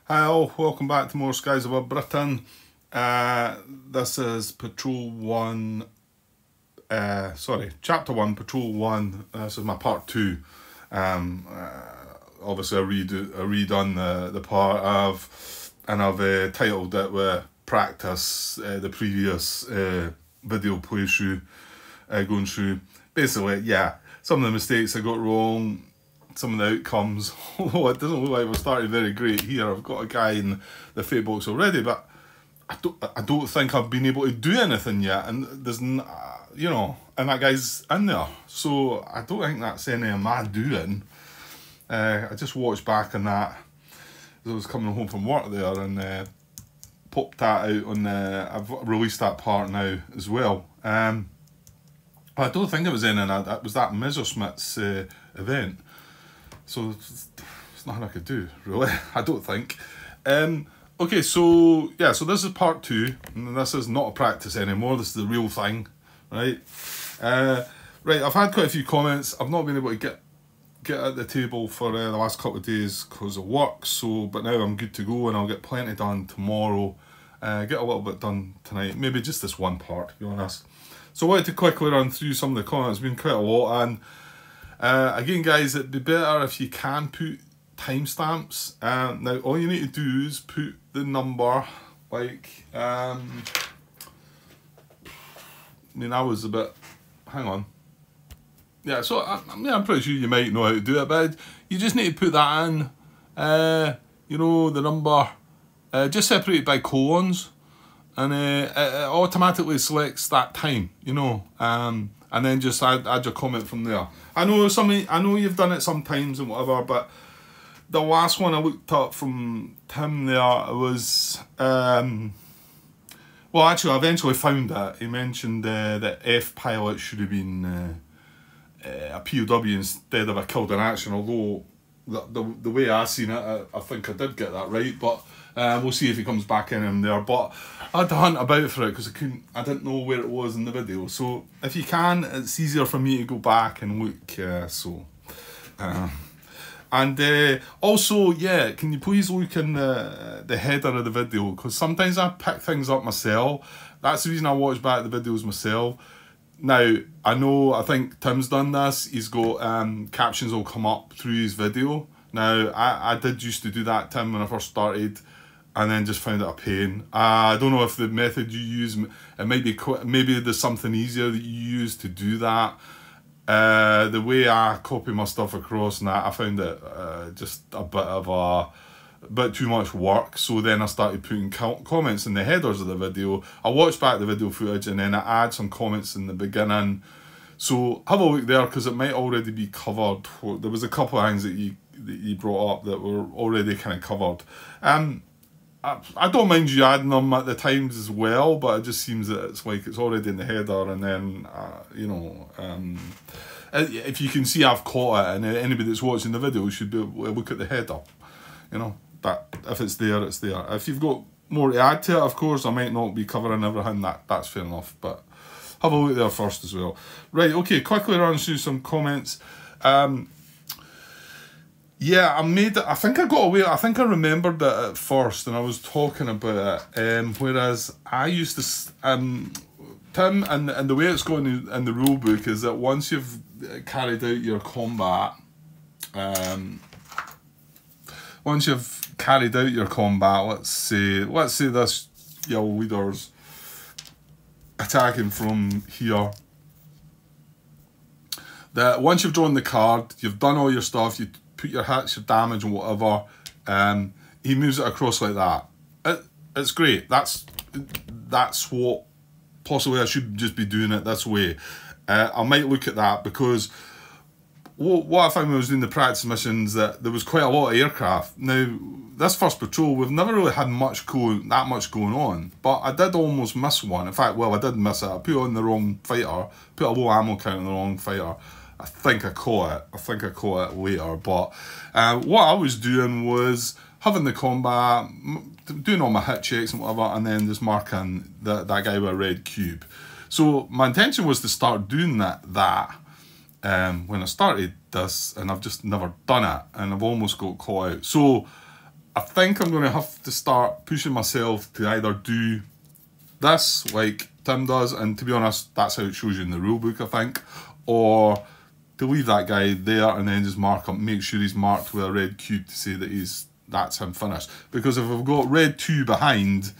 Hi all, welcome back to more Skies Above Britain. This is Patrol 1, Chapter 1, Patrol 1. This is my part 2. Obviously I redone the part of, and I've titled it with practice, the previous video playthrough, going through. Basically, yeah, some of the mistakes I got wrong, some of the outcomes. Although it doesn't look like we're starting very great here. I've got a guy in the fate box already, but I don't think I've been able to do anything yet, and there's and that guy's in there, so I don't think that's any of my doing. I just watched back on that as I was coming home from work there, and popped that out on I've released that part now as well. I don't think it was any of that. It was that Messerschmitt's event. So it's nothing I could do, really. I don't think. Okay, so yeah, so this is part 2, and this is not a practice anymore. This is the real thing, right? Right, I've had quite a few comments. I've not been able to get at the table for the last couple of days because of work. So, but now I'm good to go, and I'll get plenty done tomorrow. Get a little bit done tonight, maybe just this one part, to be honest. So I wanted to quickly run through some of the comments. There's been quite a lot, and again, guys, it'd be better if you can put timestamps. Now, all you need to do is put the number, like, I mean, I was a bit, hang on. Yeah, so, I'm pretty sure you might know how to do it, but you just need to put that in, the number, just separated by colons, and it automatically selects that time, and then just add your comment from there. I know you've done it sometimes and whatever, but the last one I looked up from Tim there was well, actually I eventually found it. He mentioned that F pilot should have been a POW instead of a killed in action, although the way I seen it, I think I did get that right, but we'll see if he comes back in there. But I had to hunt about for it because I didn't know where it was in the video. So if you can, it's easier for me to go back and look. And also, yeah, can you please look in the header of the video, because sometimes I pick things up myself. That's the reason I watch back the videos myself. Now, I think Tim's done this. He's got captions will come up through his video. Now, I did used to do that, Tim, when I first started, and then just found it a pain. I don't know if the method you use, it might be maybe there's something easier that you use to do that. The way I copy my stuff across and that, I found it just a bit too much work. So then I started putting comments in the headers of the video. I watched back the video footage and then I add some comments in the beginning. So have a look there, because it might already be covered. There was a couple of things that you brought up that were already kind of covered. I don't mind you adding them at the times as well, but it just seems that it's like it's already in the header, and then if you can see I've caught it, and anybody that's watching the video should be able to look at the header, But if it's there, it's there. If you've got more to add to it, of course, I might not be covering everything. That's fair enough, but have a look there first as well. Right, okay, quickly run through some comments. Yeah, I think I got away. I think I remembered it at first, and I was talking about it. Whereas I used to, Tim, and the way it's going in the rule book is that once you've carried out your combat, let's say this yellow leader's attacking from here. That once you've drawn the card, you've done all your stuff, you put your hits, your damage and whatever, he moves it across like that. It's great. That's what possibly I should just be doing it this way. I might look at that, because what I found when I was doing the practice missions, that there was quite a lot of aircraft. Now, this first patrol, we've never really had that much going on, but I did almost miss one. In fact, well, I did miss it. I put on the wrong fighter, put a low ammo count on the wrong fighter. I think I caught it later, but what I was doing was having the combat, doing all my hit checks and whatever, and then just marking that guy with a red cube. So my intention was to start doing that when I started this, and I've just never done it, and I've almost got caught out. So I think I'm going to have to start pushing myself to either do this like Tim does, and to be honest, that's how it shows you in the rule book, I think, or to leave that guy there and then just mark up, make sure he's marked with a red cube to say that that's him finished. Because if I've got red 2 behind,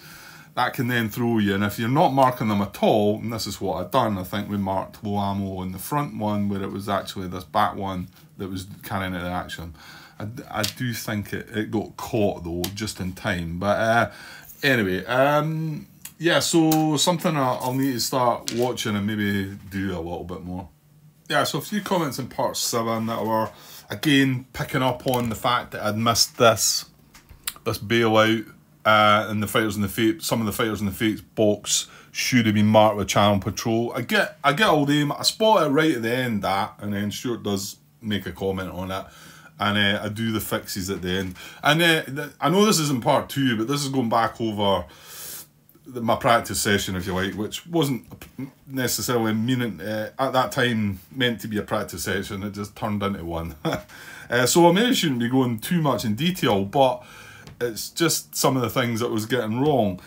that can then throw you. And if you're not marking them at all, and this is what I've done, I think we marked low ammo on the front one where it was actually this back one that was carrying out the action. I do think it got caught though, just in time. But anyway, yeah, so something I'll need to start watching and maybe do a little bit more. Yeah, so a few comments in part 7 that were, again, picking up on the fact that I'd missed this bailout and the Fighters in the Fate, some of the Fighters in the Fates box should have been marked with Channel Patrol. I get all them. I spot it right at the end, that, and then Stuart does make a comment on it. And I do the fixes at the end. And I know this isn't part 2, but this is going back over my practice session, if you like, which wasn't necessarily meaning at that time meant to be a practice session. It just turned into one. So I maybe shouldn't be going too much in detail, but it's just some of the things that I was getting wrong.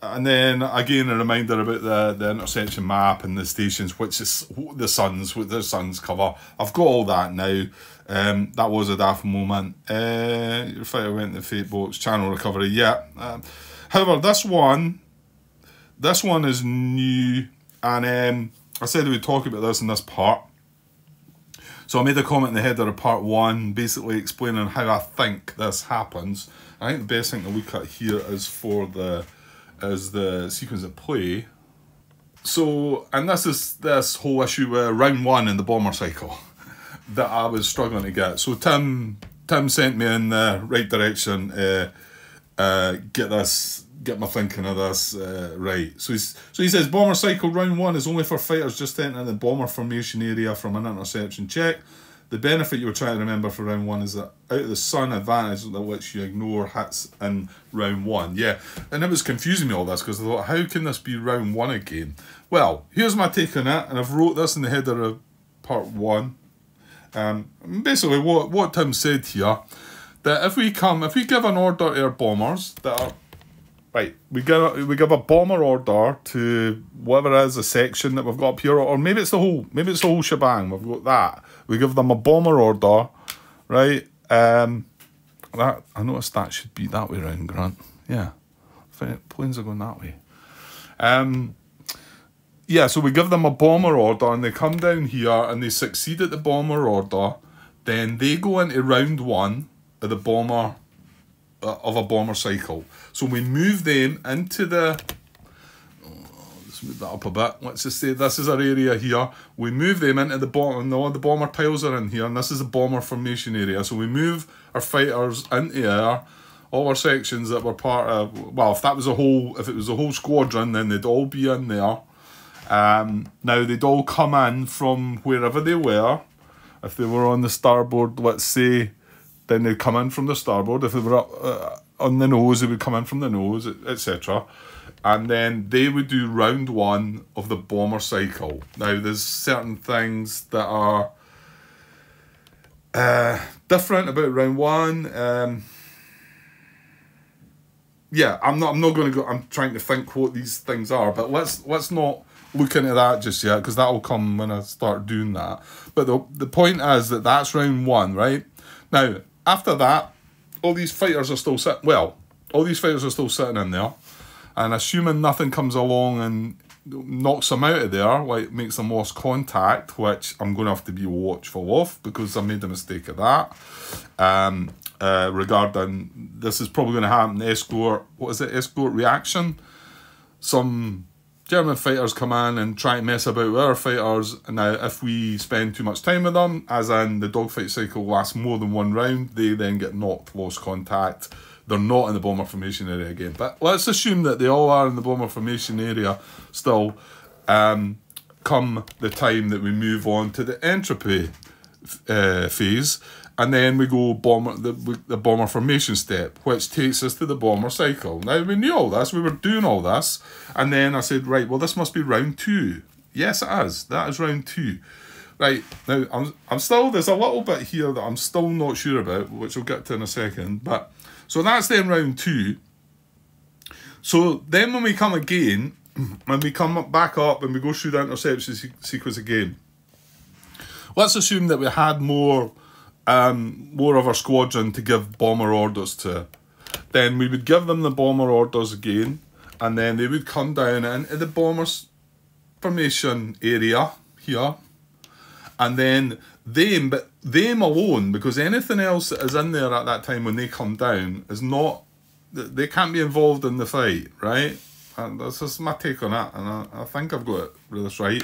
And then again a reminder about the intersection map and the stations, which is the Suns, with the Suns cover. I've got all that now. That was a daft moment. Your fighter went to the Fate box, channel recovery, yeah. However, this one is new, and I said we would talk about this in this part. So I made a comment in the header of part 1, basically explaining how I think this happens. I think the best thing to look at here is the sequence of play. So, and this is this whole issue with round 1 in the bomber cycle that I was struggling to get. So Tim sent me in the right direction. Get my thinking of this right. So he says bomber cycle round 1 is only for fighters just entering the bomber formation area from an interception check. The benefit you were trying to remember for round 1 is that out of the sun advantage that which you ignore hits in round 1. Yeah, and it was confusing me all this because I thought, how can this be round 1 again? Well, here's my take on it, and I've wrote this in the header of part 1. Basically what Tim said here, that if we give an order to our bombers that are right, we give a bomber order to whatever it is, a section that we've got up here, or maybe it's the whole shebang. We've got that. We give them a bomber order, right? That I noticed that should be that way round, Grant. Yeah, planes are going that way. Yeah, so we give them a bomber order, and they come down here and they succeed at the bomber order. Then they go into round 1 of the bomber. Of a bomber cycle. So we move them into the, let's move that up a bit, let's just say this is our area here, we move them into the bomber, no, the bomber tiles are in here, and this is the bomber formation area, so we move our fighters into there, all our sections that were part of, well, if it was a whole squadron, then they'd all be in there. Now they'd all come in from wherever they were. If they were on the starboard, let's say, then they'd come in from the starboard. If they were up on the nose, they would come in from the nose, etc. And then they would do round 1 of the bomber cycle. Now, there's certain things that are different about round 1. Yeah, I'm not going to go. I'm trying to think what these things are, but let's not look into that just yet, because that will come when I start doing that. But the point is that that's round 1, right? Now, after that, all these fighters are still sitting. Well, all these fighters are still sitting in there, and assuming nothing comes along and knocks them out of there, like makes them lost contact, which I'm going to have to be watchful of because I made a mistake of that. Regarding this is probably going to happen. Escort, what is it? Escort reaction. Some German fighters come in and try to mess about with our fighters. Now, if we spend too much time with them, as in the dogfight cycle lasts more than 1 round, they then get knocked, lost contact. They're not in the bomber formation area again. But let's assume that they all are in the bomber formation area still, come the time that we move on to the entropy phase. And then we go the bomber formation step, which takes us to the bomber cycle. Now, we knew all this. We were doing all this. And then I said, right, well, this must be round 2. Yes, it is. That is round 2. Right, now, I'm still, there's a little bit here that I'm still not sure about, which we'll get to in a second, but, so that's then round 2. So then when we come again, when we come back up and we go through the interception sequence again, let's assume that we had more of our squadron to give bomber orders to. Then we would give them the bomber orders again, and then they would come down into the bombers formation area here, and then them alone, because anything else that is in there at that time when they come down is not, they can't be involved in the fight, right? And this is my take on it, and I think I've got this right.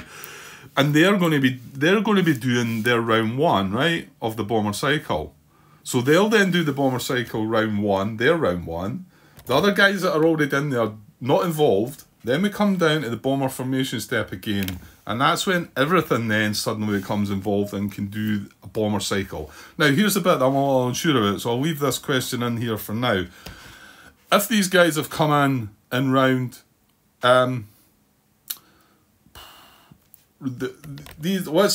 And they're going to be doing their round 1, right, of the bomber cycle. So they'll then do the bomber cycle round 1, their round 1. The other guys that are already in there, not involved. Then we come down to the bomber formation step again, and that's when everything then suddenly becomes involved and can do a bomber cycle. Now, here's the bit I'm all unsure about, so I'll leave this question in here for now. If these guys have come in round, let's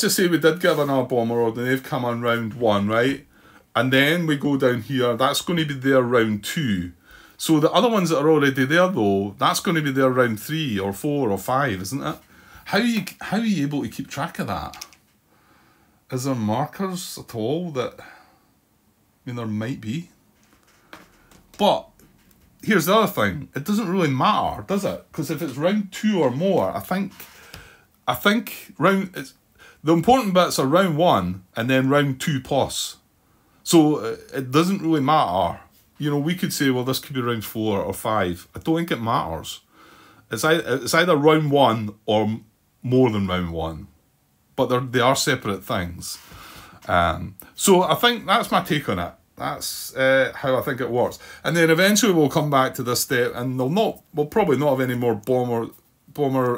just say we did give another bomber order, they've come on round 1, right? And then we go down here, that's going to be their round 2. So the other ones that are already there though, that's going to be their round 3 or 4 or 5, isn't it? How are you able to keep track of that? Is there markers at all that, I mean, there might be. But here's the other thing, it doesn't really matter, does it? Because if it's round 2 or more, I think the important bits are round 1 and then round 2 plus. So it doesn't really matter. You know, we could say, well, this could be round 4 or 5. I don't think it matters. It's either round 1 or more than round 1. But they are separate things. So I think that's my take on it. That's how I think it works. And then eventually we'll come back to this step, and we'll probably not have any more bomber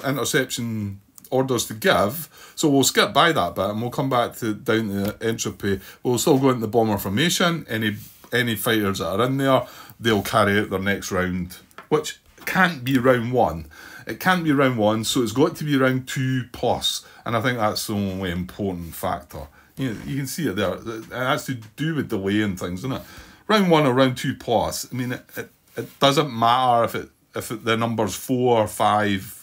interception orders to give, so we'll skip by that bit and we'll come back down to entropy. We'll still go into the bomber formation. Any fighters that are in there, they'll carry out their next round, which can't be round 1. It can't be round 1, so it's got to be round 2 plus, and I think that's the only important factor. You know, you can see it there. It has to do with delay and things, doesn't it? Round 1 or round 2 plus. I mean, it doesn't matter if the number's 4 or 5.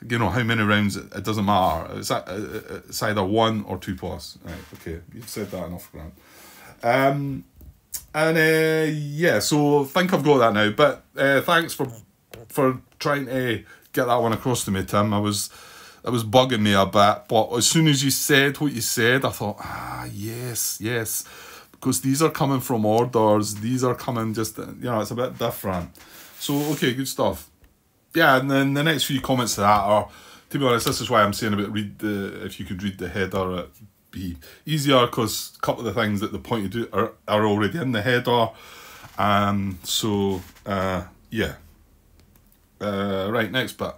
You know, how many rounds, it doesn't matter. It's either 1 or 2 plus. Right, okay, you've said that enough, Grant. Yeah, so I think I've got that now. But thanks for trying to get that one across to me, Tim. It was bugging me a bit, but as soon as you said what you said, I thought, yes. Because these are coming from orders. These are coming just, you know, it's a bit different. So, okay, good stuff. Yeah, and then the next few comments to that are, to be honest, this is why I'm saying about if you could read the header, it'd be easier, because a couple of the things that the point you do are already in the header. Yeah. Right, next bit.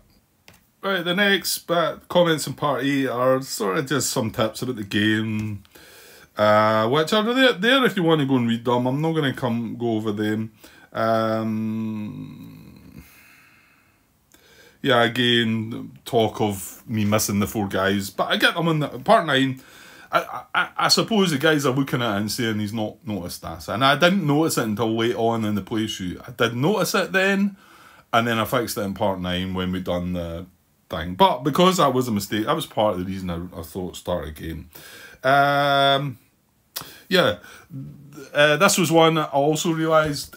Right, the next bit, comments in part 8 are sort of just some tips about the game, which are there if you want to go and read them. I'm not going to go over them. Yeah, again, talk of me missing the 4 guys, but I get them in part 9. I suppose the guys are looking at it and saying he's not noticed this, and I didn't notice it until late on in the playthrough. I did notice it then, and then I fixed it in part 9 when we done the thing. But because that was a mistake, that was part of the reason I thought start again. Yeah, this was one I also realised.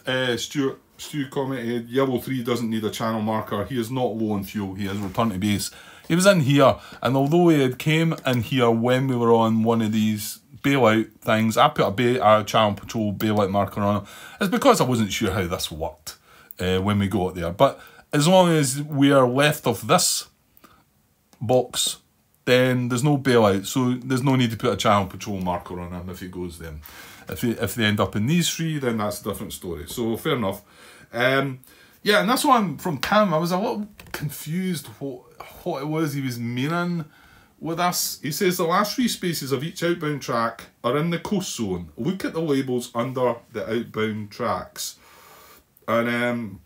Stu commented, Yellow 3 doesn't need a channel marker. He is not low on fuel. He has returned to base. He was in here, and although he had came in here when we were on one of these bailout things, I put a channel patrol bailout marker on him. It's because I wasn't sure how this worked when we got there. But as long as we are left of this box, then there's no bailout, so there's no need to put a channel patrol marker on him if he goes then. If they end up in these 3, then that's a different story. So fair enough. Yeah, and that's one from Tim. I was a little confused what it was he was meaning with us. He says the last 3 spaces of each outbound track are in the coast zone. Look at the labels under the outbound tracks. And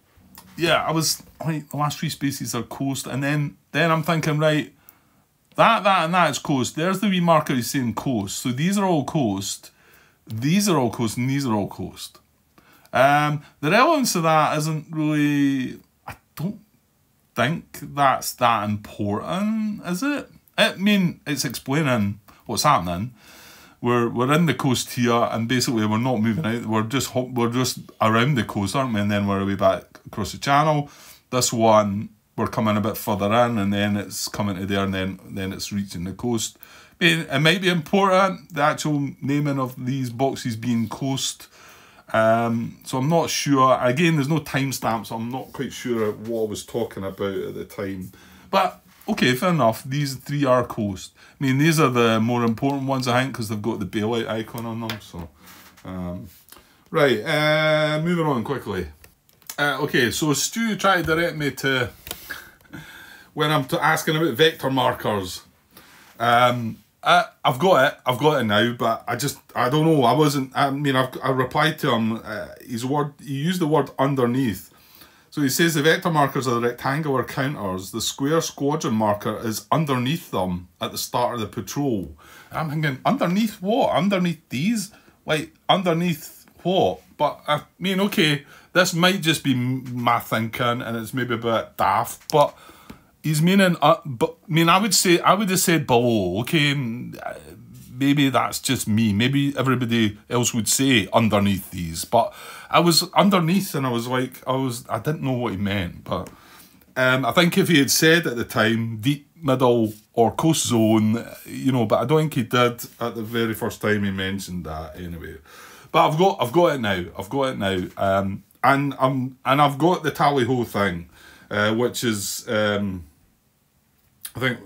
yeah, I was like, the last 3 spaces are coast, and then I'm thinking, right, That and that is coast. There's the wee marker he's saying coast. So these are all coast. These are all coast, and these are all coast. The relevance of that isn't really... I don't think that's that important, is it? I mean, it's explaining what's happening. We're in the coast here, and basically we're not moving out. We're just around the coast, aren't we? And then we're way back across the channel. This one, we're coming a bit further in, and then it's coming to there, and then it's reaching the coast. I mean, it might be important, the actual naming of these boxes being coast. So I'm not sure. Again, there's no timestamp, so I'm not quite sure what I was talking about at the time. But okay, fair enough. These three are coast. I mean, these are the more important ones, I think, because they've got the bailout icon on them. So, right, moving on quickly. Okay, so Stu tried to direct me to when I'm asking about vector markers. I've got it now, but I don't know. I replied to him. He used the word underneath. So he says the vector markers are the rectangular counters. The square squadron marker is underneath them at the start of the patrol. And I'm thinking, underneath what? Underneath these? Like, underneath what? But I mean, okay, this might just be my thinking, and it's maybe a bit daft, but he's meaning, I would have said below, okay, maybe that's just me, maybe everybody else would say underneath these, but I was underneath, and I was like, I didn't know what he meant, but I think if he had said at the time, deep, middle, or coast zone, you know, but I don't think he did at the very first time he mentioned that anyway. But I've got it now, and I've got the tally-ho thing, which is, I think,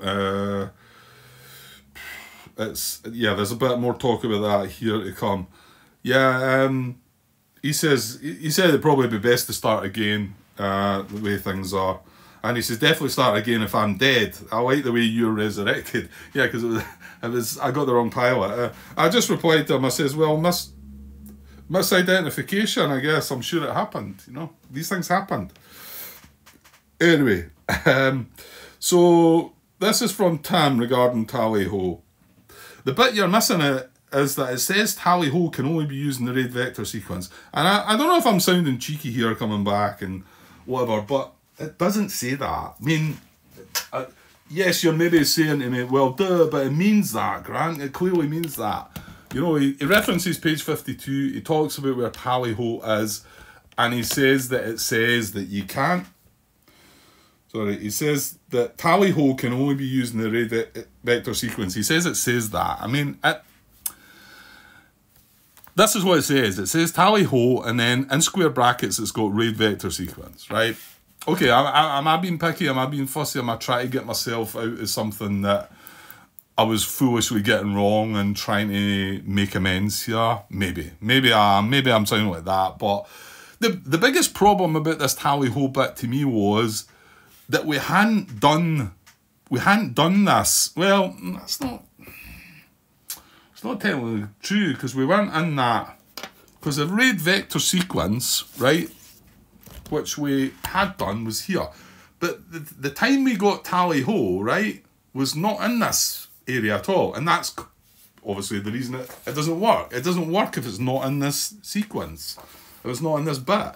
there's a bit more talk about that here to come. Yeah, he said it'd probably be best to start again, the way things are. And he says, definitely start again if I'm dead. I like the way you're resurrected. Yeah, because I got the wrong pilot. I just replied to him, I says, well, misidentification, I guess. I'm sure it happened, you know. These things happened. Anyway, so this is from Tim regarding tally-ho. The bit you're missing is that it says tally-ho can only be used in the raid vector sequence. And I don't know if I'm sounding cheeky here coming back and whatever, but it doesn't say that. I mean, yes, you're maybe saying to me, well, duh, but it means that, Grant. It clearly means that. You know, he references page 52, he talks about where tally-ho is, and he says that you can't. Sorry, he says that tally-ho can only be used in the raid vector sequence. He says that. I mean, this is what it says. It says tally-ho, and then in square brackets it's got raid vector sequence, right? Okay, am I being picky? Am I being fussy? Am I trying to get myself out of something that I was foolishly getting wrong and trying to make amends here? Maybe I'm sounding like that. But the biggest problem about this tally-ho bit to me was that we hadn't done this. Well, it's not technically true, because we weren't in that. Because the raid vector sequence, right, which we had done, was here. But the time we got tally-ho, right, was not in this area at all. And that's obviously the reason it doesn't work. It doesn't work if it's not in this sequence. If it's not in this bit.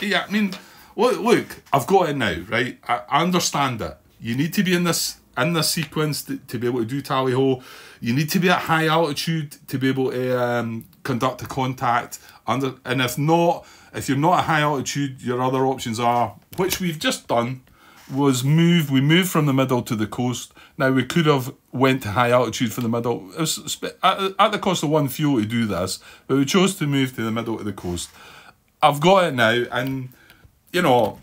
Yeah, I mean, look, I've got it now, right? I understand it. You need to be in this sequence to be able to do tally-ho. You need to be at high altitude to be able to conduct a contact. And if you're not at high altitude, your other options are, which we've just done, was move. We moved from the middle to the coast. Now, we could have went to high altitude for the middle. It was at the cost of one fuel to do this, but we chose to move to the middle of the coast. I've got it now, and, you know,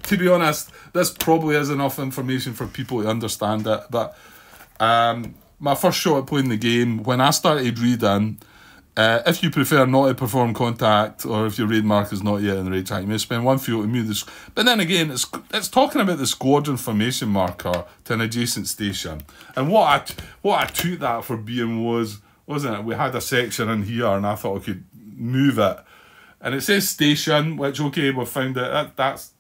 to be honest, this probably is enough information for people to understand it, but my first shot at playing the game, when I started reading, if you prefer not to perform contact, or if your raid mark is not yet in the raid track, you may spend one fuel to move this. But then again, it's talking about the squadron formation marker to an adjacent station. And what I took that for being wasn't it? We had a section in here, and I thought I could move it. And it says station, which, okay, we found that that's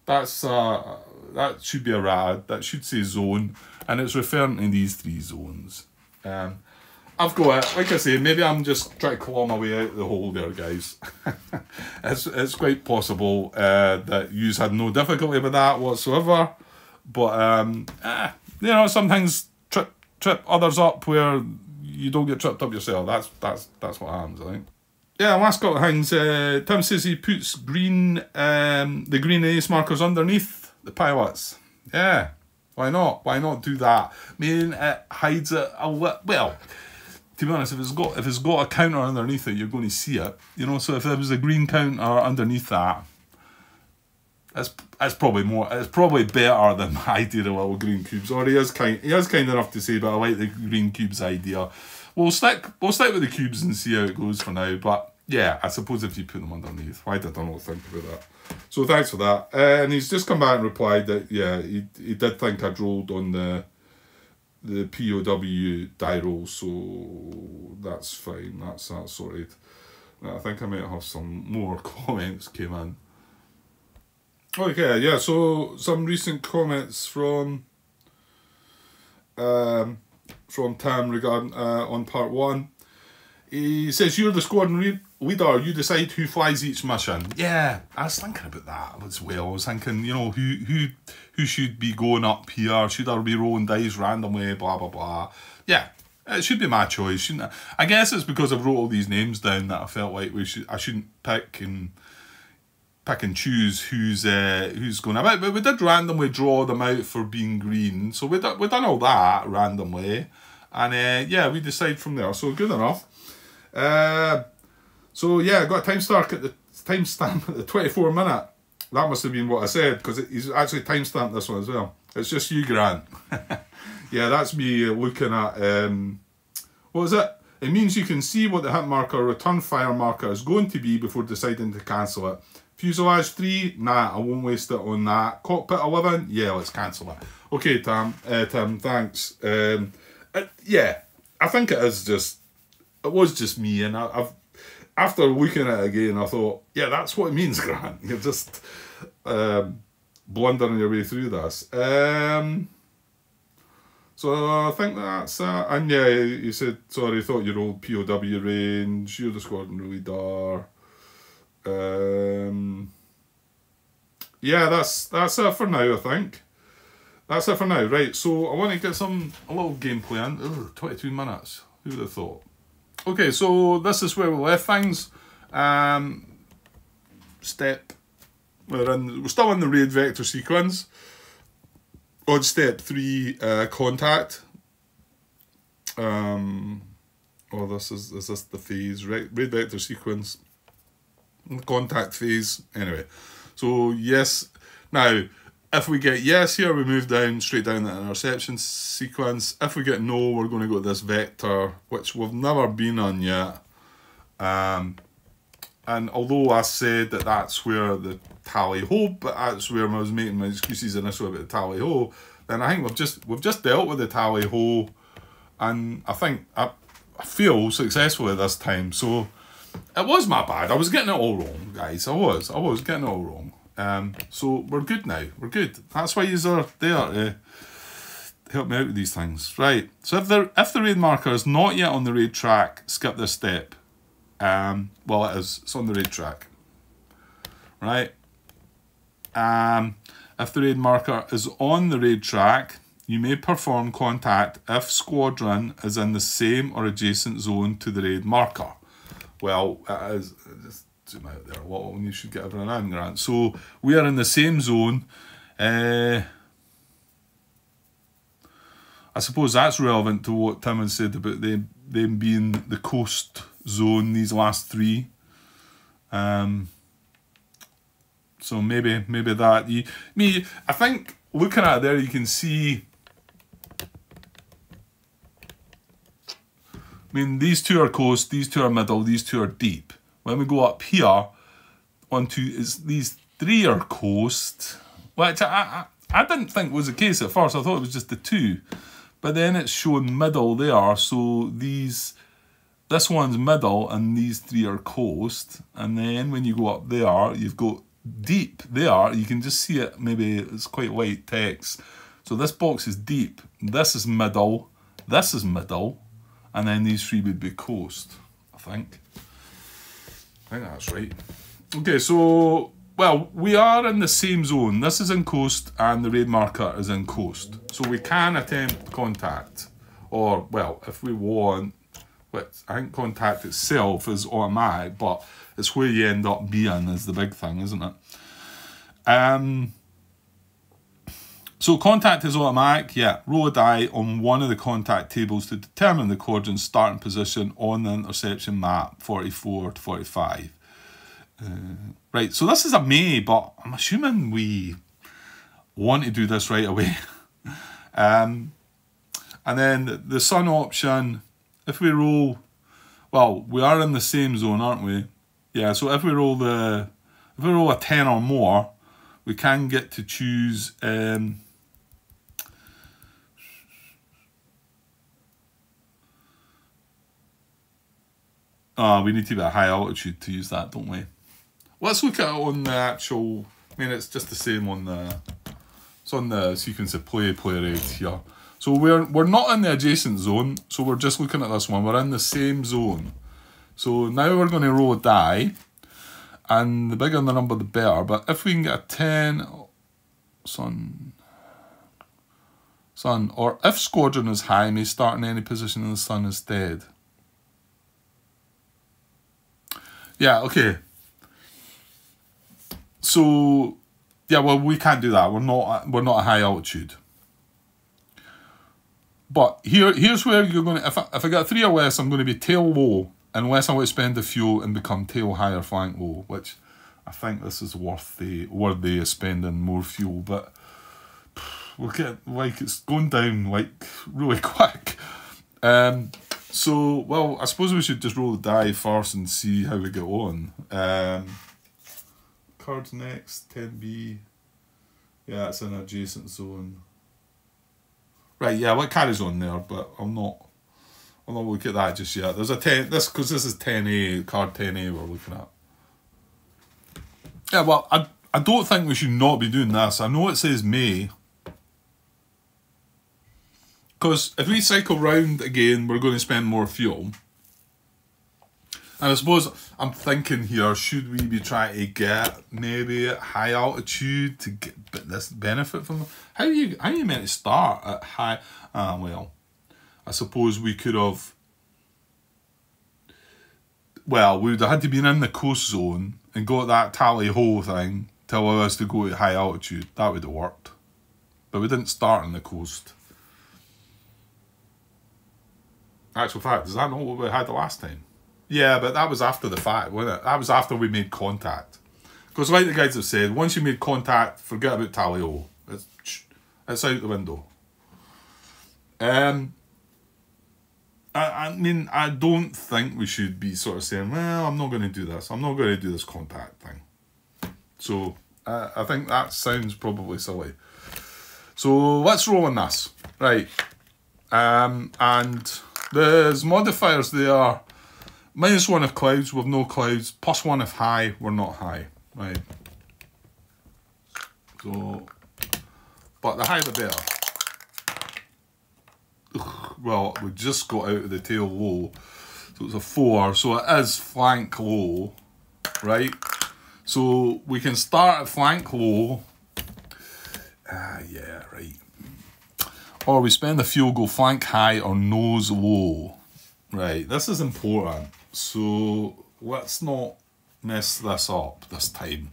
that should be a rad. That should say zone, and it's referring to these 3 zones. I've got it. Like I say, maybe I'm just trying to claw my way out of the hole there, guys. It's quite possible that you had no difficulty with that whatsoever. But you know, some things trip others up where you don't get tripped up yourself. That's what happens, I think. Yeah, last couple of things. Tim says he puts the green ace markers underneath the pilots. Yeah, why not? Why not do that? I mean, it hides it a little. Well, to be honest, if it's got a counter underneath it, you're going to see it. You know, so if there was a green counter underneath that, it's probably better than my idea of little green cubes. Or he is kind enough to say, but I like the green cubes idea. We'll stick with the cubes and see how it goes for now. But yeah, I suppose if you put them underneath, why did I not think about that? So thanks for that. And he's just come back and replied that yeah, he did think I'd rolled on the POW die roll, so that's fine. That's sorted. I think I might have some more comments came in. Okay, yeah. So some recent comments from Tim regarding on part 1. He says, you're the squadron leader, you decide who flies each mission. Yeah, I was thinking about that as well. I was thinking, you know, who should be going up here? Should I be rolling dice randomly? Blah, blah, blah. Yeah, it should be my choice, shouldn't it? I guess it's because I've wrote all these names down that I felt like I shouldn't pick and choose who's going about. But we did randomly draw them out for being green. So we done all that randomly. And yeah, we decide from there. So good enough. So yeah, I got a timestamp at the 24 minute. That must have been what I said, because he's actually timestamped this one as well. It's just you, Grant. Yeah, that's me looking at what is it? It means you can see what the hit marker or return fire marker is going to be before deciding to cancel it. Fuselage 3, nah, I won't waste it on that. Cockpit 11, yeah, let's cancel it. Okay, Tim, thanks. Yeah, I think it was just me, and I've after looking at it again, I thought, yeah, that's what it means, Grant. You're just blundering your way through this. So I think that's and yeah, you said, sorry, thought you rolled POW range, you're the squadron leader. Yeah, that's it for now, I think. That's it for now. Right, so I want to get a little gameplay in. Ugh, 22 minutes. Who would have thought? Okay, so this is where we left things. We're still in the raid vector sequence. On step 3, contact. Is this the phase? Right, raid vector sequence. Contact phase. Anyway, so yes. Now, if we get yes here, we move straight down the interception sequence. If we get no, we're going to go to this vector, which we've never been on yet. And although I said that that's where the tally-ho, but that's where I was making my excuses initially about the tally-ho, then I think we've just dealt with the tally-ho, and I think I feel successfully this time. So it was my bad. I was getting it all wrong, guys. I was getting it all wrong. So we're good now. We're good. That's why you're there to help me out with these things. Right. So if the raid marker is not yet on the raid track, skip this step. Well, it is. It's on the raid track. Right. If the raid marker is on the raid track, you may perform contact if squadron is in the same or adjacent zone to the raid marker. Well, it is. Just zoom out there a lot when you should get everyone in, Grant. So we are in the same zone. I suppose that's relevant to what Tim has said about them being the coast zone, these last 3. So maybe that I think looking at it there, you can see. I mean, these 2 are coast, these 2 are middle, these 2 are deep. When we go up here, these 3 are coast, which I didn't think was the case at first. I thought it was just the 2, but then it's shown middle there. So this one's middle, and these 3 are coast. And then when you go up there, you've got deep there. You can just see it, maybe it's quite light text. So this box is deep, this is middle, this is middle, and then these three would be coast, I think that's right. Okay, so, well, we are in the same zone. This is in coast and the raid marker is in coast. So we can attempt contact, or, well, if we want, which I think contact itself is automatic, but it's where you end up being is the big thing, isn't it? So contact is automatic, yeah. Roll a die on one of the contact tables to determine the quadrant's starting position on the interception map, 44 to 45. Right, so this is a may, but I'm assuming we want to do this right away. And then the sun option, if we roll, well, we are in the same zone, aren't we? Yeah, so if we roll a 10 or more, we can get to choose we need to be at high altitude to use that, don't we? Let's look at it on the actual, I mean, it's just the same on the, it's on the sequence of play rate here. So we're not in the adjacent zone, so we're just looking at this one. We're in the same zone. So now we're going to roll a die, and the bigger the number, the better. But if we can get a 10, sun, or if squadron is high, may start in any position and the sun is dead. Yeah, okay. So, yeah, well, we can't do that. We're not at high altitude. But here's where you're going to, if I get 3 or less, I'm going to be tail low, unless I want to spend the fuel and become tail high or flank low, which I think this is worthy of spending more fuel, but we're getting, like, it's going down, like, really quick. So, well, I suppose we should just roll the die first and see how we get on. Cards next, 10B. Yeah, it's an adjacent zone. Right, yeah, well, it carries on there, but I'll not look at that just yet. There's a 10, because this is 10A, card 10A we're looking at. Yeah, well, I don't think we should not be doing this. I know it says May. Because if we cycle round again, we're going to spend more fuel. And I suppose I'm thinking here, should we be trying to get maybe at high altitude to get this benefit from them? How are you meant to start at high? Well, I suppose we could have. Well, we would have had to be in the coast zone and got that tally-ho thing to allow us to go at high altitude. That would have worked. But we didn't start on the coast. Actual fact, is that not what we had the last time? Yeah, but that was after the fact, wasn't it? That was after we made contact. Because like the guys have said, once you made contact, forget about tally-ho. It's out the window. I mean, I don't think we should be sort of saying, well, I'm not going to do this. I'm not going to do this contact thing. So, I think that sounds probably silly. So, let's roll on this. Right. And there's modifiers there. -1 if clouds, we've no clouds. +1 if high, we're not high. Right. So, but the higher the better. Well, we just got out of the tail low. So it's a 4. So it is flank low. Right? So we can start at flank low. Yeah, right. Or we spend the fuel, go flank high or nose low. Right, this is important. So let's not mess this up this time,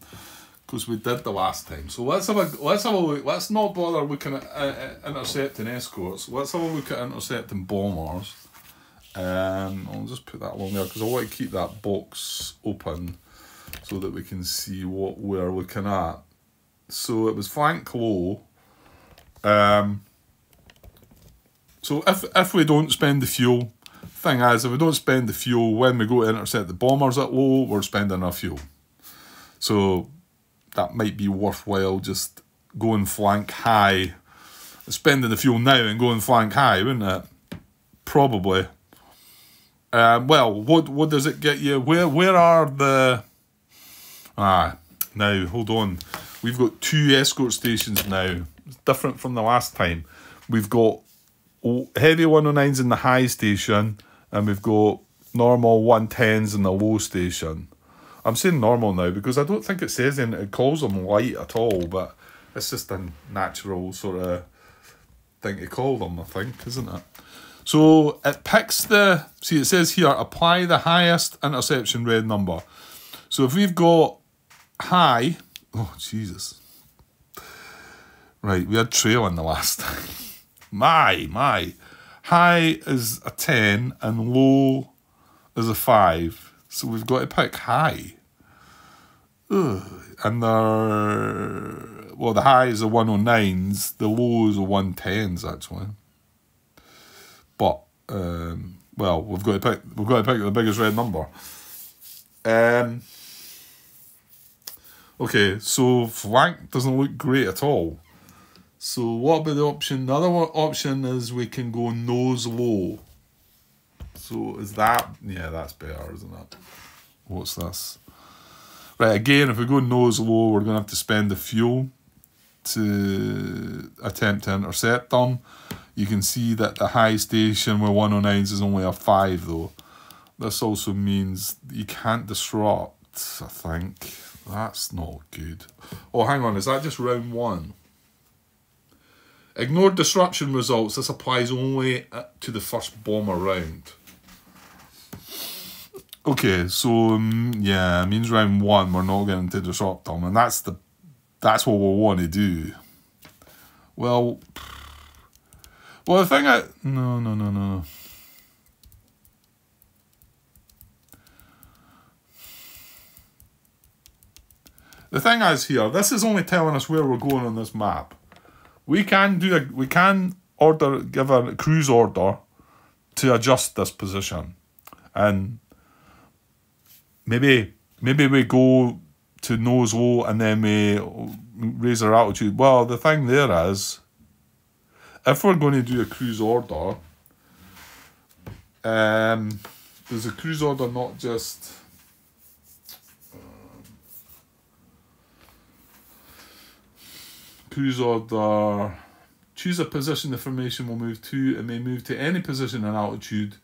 because we did the last time. So let's have a look. Let's not bother looking at intercepting escorts. Let's have a look at intercepting bombers. I'll just put that along there because I want to keep that box open so that we can see what we're looking at. So it was flank low. So if we don't spend the fuel, thing is, if we don't spend the fuel when we go to intercept the bombers at low, we're spending our fuel. So that might be worthwhile just going flank high, spending the fuel now and going flank high, wouldn't it? Probably. Well, what does it get you? Where are the... Now, hold on. We've got 2 escort stations now. It's different from the last time. We've got heavy 109s in the high station, and we've got normal 110s in the low station. I'm saying normal now because I don't think it says anything. It calls them light at all, but it's just a natural sort of thing to call them, I think, isn't it? So it picks the... See, it says here, apply the highest interception red number. So if we've got high... Oh, Jesus. Right, we had trail in the last time. My. High is a 10 and low is a 5. So we've got to pick high. Ugh. And the high is the 109s, the low is the 110s actually. But well, we've got to pick the biggest red number. Okay, so flank doesn't look great at all. So what about the option? The other option is we can go nose low. So is that... Yeah, that's better, isn't it? What's this? Right, again, if we go nose low, we're going to have to spend the fuel to attempt to intercept them. You can see that the high station with 109s is only a 5, though. This also means you can't disrupt, I think. That's not good. Oh, hang on, is that just round 1? Ignore disruption results. This applies only to the first bomber round. Okay, so yeah, it means round 1 we're not getting to disrupt them, and that's what we want to do. Well, the thing no. The thing is here, this is only telling us where we're going on this map. We can give a cruise order to adjust this position, and maybe we go to nose low and then we raise our altitude. Well, the thing there is, if we're going to do a cruise order, does a cruise order not just... Cruise order, choose a position the formation will move to. It may move to any position in altitude.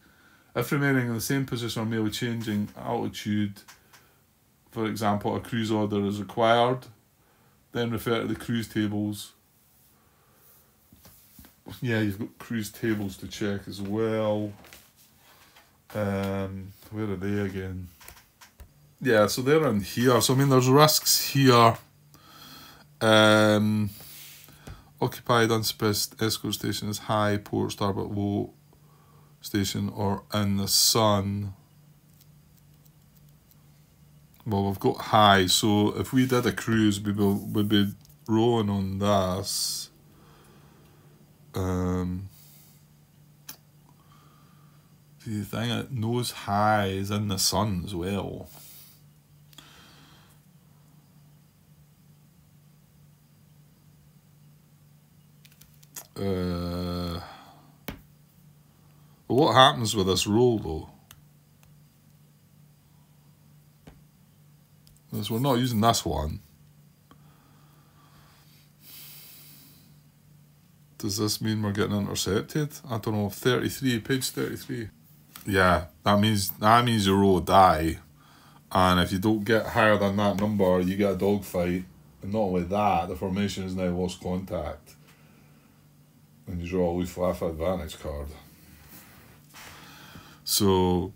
If remaining in the same position or merely changing altitude, for example, a cruise order is required, then refer to the cruise tables. Yeah, you've got cruise tables to check as well. Where are they again? Yeah, so they're in here. So I mean, there's risks here. Occupied unspecified escort station is high, port starboard low station, or in the sun. Well, we've got high, so if we did a cruise, we'd be rowing on this. The thing that nose high is in the sun as well. What happens with this roll though? Because we're not using this one. Does this mean we're getting intercepted? I don't know. 33, page 33. Yeah, that means your roll will die, and if you don't get higher than that number, you get a dogfight. And not only that, the formation has now lost contact. And you draw a Luftwaffe advantage card. So,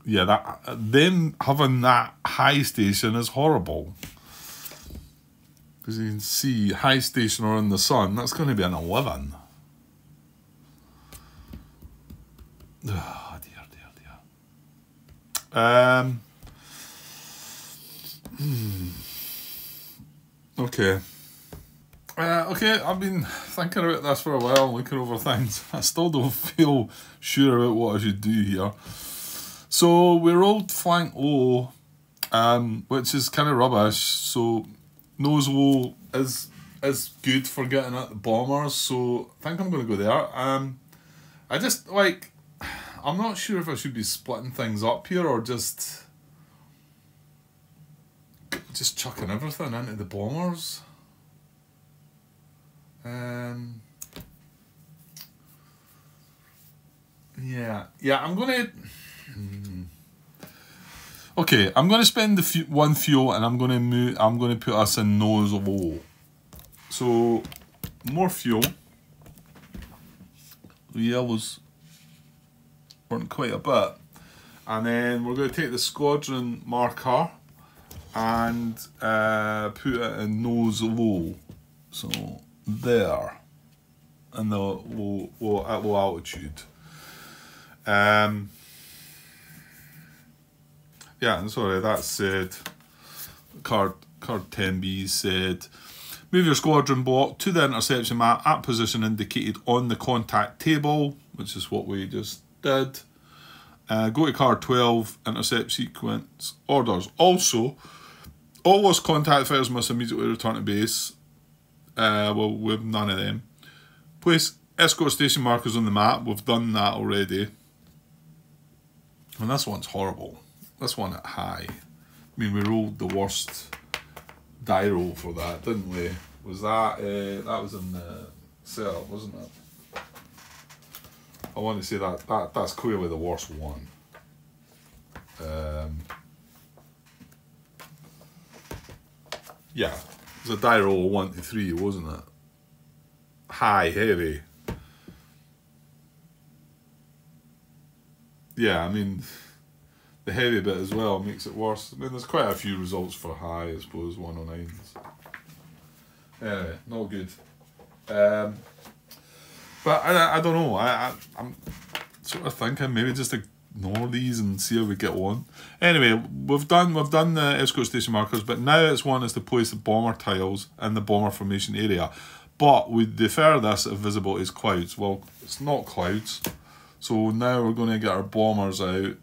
yeah, them having that high station is horrible. Because you can see high station or in the sun, that's going to be an 11. Oh, dear. Okay. Okay, I've been thinking about this for a while, looking over things. I still don't feel sure about what I should do here. So we rolled flank low, which is kind of rubbish. So nose low is good for getting at the bombers. So I think I'm going to go there. I just I'm not sure if I should be splitting things up here or just just chucking everything into the bombers. Yeah, I'm gonna. Okay, I'm gonna spend the one fuel, and I'm gonna put us in nose low. So more fuel. The yellows weren't quite a bit, and then we're gonna take the squadron marker and put it in nose low. So there, and the low at low altitude. Yeah, and sorry, that said, card 10B said, move your squadron block to the interception map at position indicated on the contact table, which is what we just did. Go to card 12, intercept sequence orders. Also, all those contact fighters must immediately return to base. Well, we have none of them. Place escort station markers on the map. We've done that already. And this one's horrible. This one at high. I mean, we rolled the worst die roll for that, didn't we? Was that that was in the setup, wasn't it? I want to say that's clearly the worst one. Yeah, it was a die roll of 1 to 3, wasn't it? High, heavy. Yeah, I mean, the heavy bit as well makes it worse. I mean, there's quite a few results for high, I suppose, 109s. Anyway, not good. But I don't know. I'm sort of thinking maybe just ignore these and see how we get on. Anyway, we've done the escort station markers, but now it's one is to place the bomber tiles in the bomber formation area. But we defer this if visible is clouds. Well, it's not clouds. So now we're going to get our bombers out.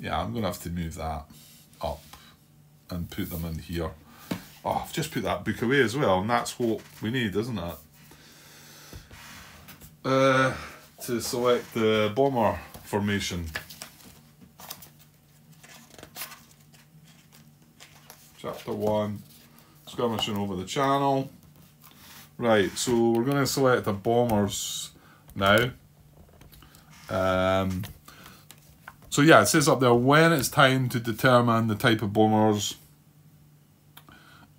Yeah, I'm going to have to move that up and put them in here. Oh, I've just put that book away as well, and that's what we need, isn't it? To select the bomber formation. Chapter 1, skirmishing over the channel. Right, so we're going to select the bombers now. So yeah, it says up there, when it's time to determine the type of bombers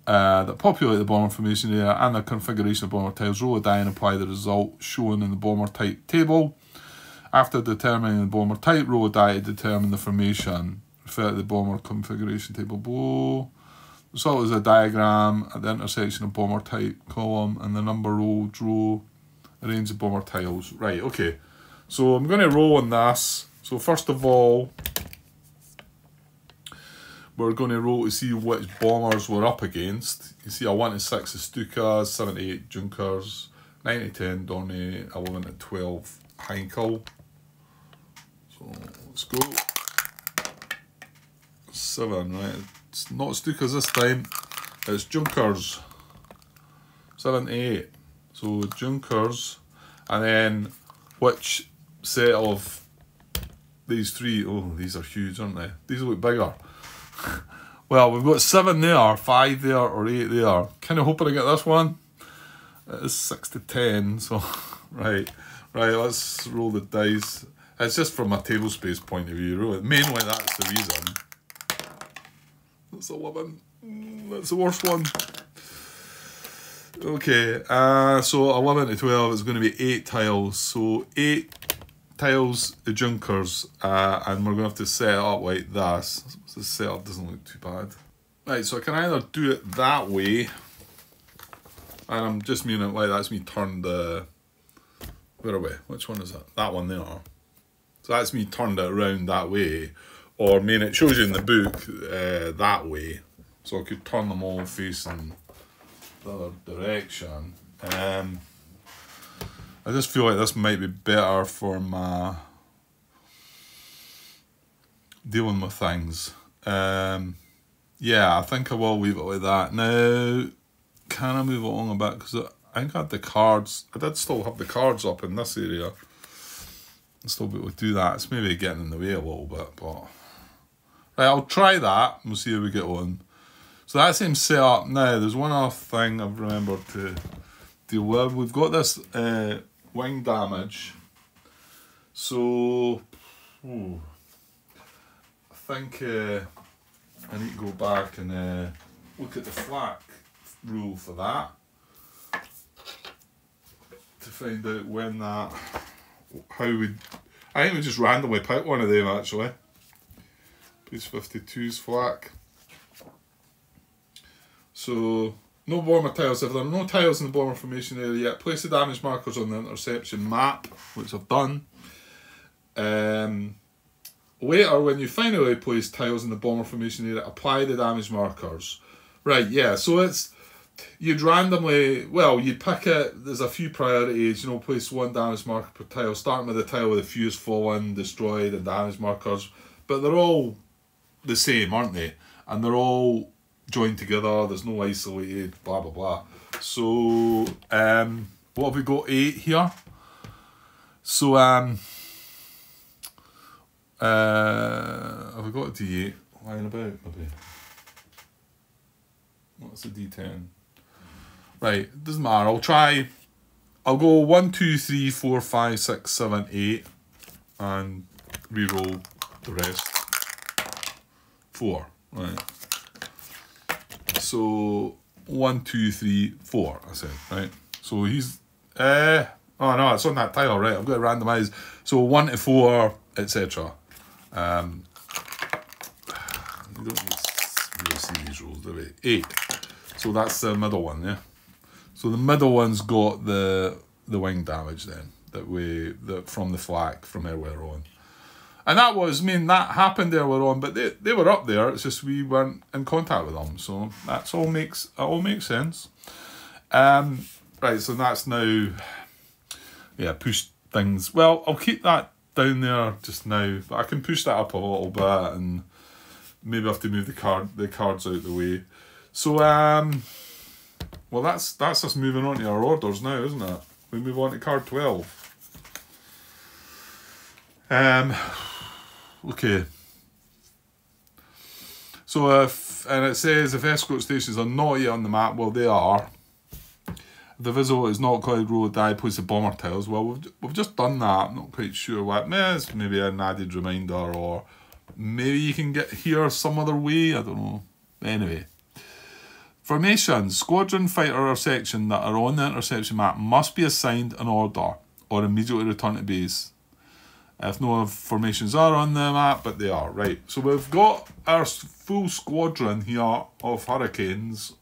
that populate the bomber formation area and the configuration of bomber tiles, roll a die and apply the result shown in the bomber type table. After determining the bomber type, roll a die to determine the formation. Refer to the bomber configuration table below. The result is a diagram at the intersection of bomber type column and the number rolled row. Arrange the bomber tiles. Right, okay. So I'm going to roll on this. So first of all, we're going to roll to see which bombers we're up against. You see a 1 to 6 is Stukas, 7 to 8 Junkers, 9 to 10 Dorney, 11 to 12 Heinkel. So let's go. 7, right? It's not Stukas this time, it's Junkers. 7 to 8. So Junkers, and then which set of these three? Oh, these are huge, aren't they? These look bigger. Well, we've got 7 there, 5 there, or 8 there. Kind of hoping to get this one. It is 6 to 10, so right, let's roll the dice. It's just from a table space point of view, really. Mainly that's the reason. That's 11. That's the worst one. Okay, so 11 to 12 is going to be 8 tiles. So 8 tiles, the Junkers, and we're going to have to set it up like this. The setup doesn't look too bad. Right, so I can either do it that way, and I'm just meaning it like that's me turned the... Where are we? Which one is that? That one there. So that's me turned it around that way, or I mean it shows you in the book that way. So I could turn them all facing the other direction. I just feel like this might be better for my dealing with things. Yeah, I think I will leave it like that. Now, can I move it along a bit? Because I think I had the cards. I did still have the cards up in this area. I'll still be able to do that. It's maybe getting in the way a little bit, but... Right, I'll try that and we'll see how we get on. So that's him set up. Now, there's one other thing I've remembered to deal with. We've got this wing damage. So, I think I need to go back and look at the flak rule for that to find out when that, how we, I think we just randomly pick one of them actually. Piece 52's flak. So, no bomber tiles. If there are no tiles in the bomber formation area yet, place the damage markers on the interception map, which I've done. Later, when you finally place tiles in the bomber formation area, apply the damage markers. Right, yeah, so it's, you'd randomly, well, you'd pick it, there's a few priorities, you know, place one damage marker per tile, starting with the tile with the fuse fallen, destroyed, and damage markers, but they're all the same, aren't they? And they're all joined together, there's no isolated, blah, blah, blah. So, what have we got? 8 here. So, have we got a D8 lying about, maybe? What's a D10? Right, doesn't matter. I'll go 1, 2, 3, 4, 5, 6, 7, 8 and re-roll the rest. 4, right. So 1, 2, 3, 4, I said, right? So he's oh no, it's on that tile, right? I've got to randomise. So 1 to 4, etc. You don't really see these rolls, do we? 8. So that's the middle one, yeah. So the middle one's got the wing damage then that from the flak from earlier on, and that was, I mean, that happened earlier on, but they were up there. It's just we weren't in contact with them, so it all makes sense. Right, so that's now, yeah, push things. Well, I'll keep that down there just now, but I can push that up a little bit, and maybe I have to move the cards out the way. So well, that's us moving on to our orders now, isn't it? We move on to card 12. Okay. So and it says if escort stations are not yet on the map, well, they are. If the visual is not cloud road, die, place the bomber tiles. Well, we've just done that. I'm not quite sure what. It's maybe an added reminder, or maybe you can get here some other way. I don't know. Anyway. Formations, squadron, fighter or section that are on the interception map must be assigned an order or immediately return to base. If no formations are on the map, but they are, right. So we've got our full squadron here of Hurricanes,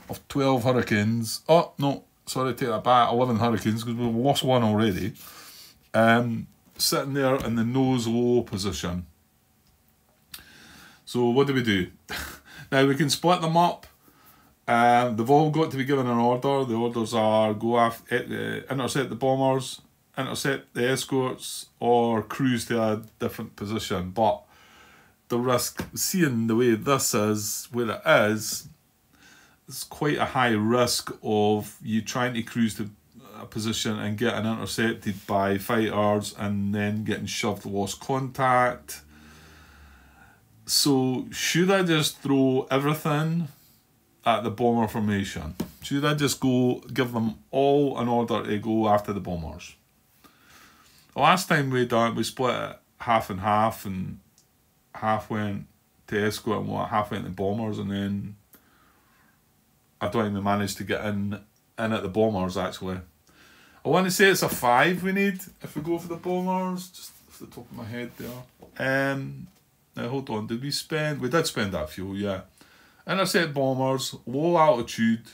of 12 Hurricanes. Oh, no, sorry, take that back, 11 Hurricanes, because we've lost one already. Sitting there in the nose low position. So what do? Now we can split them up. They've all got to be given an order. The orders are go after, intercept the bombers, intercept the escorts, or cruise to a different position. But the risk, seeing the way this is, where it is, it's quite a high risk of you trying to cruise to a position and getting intercepted by fighters and then getting shoved, lost contact. So should I just throw everything at the bomber formation? Should I just go give them all an order to go after the bombers? The last time we split it half and half, and half went to escort and half went to bombers, and then I don't even manage to get in at the bombers actually. I want to say it's a 5 we need if we go for the bombers, just off the top of my head there. Now hold on, we did spend that fuel, yeah. Intercept bombers, low altitude.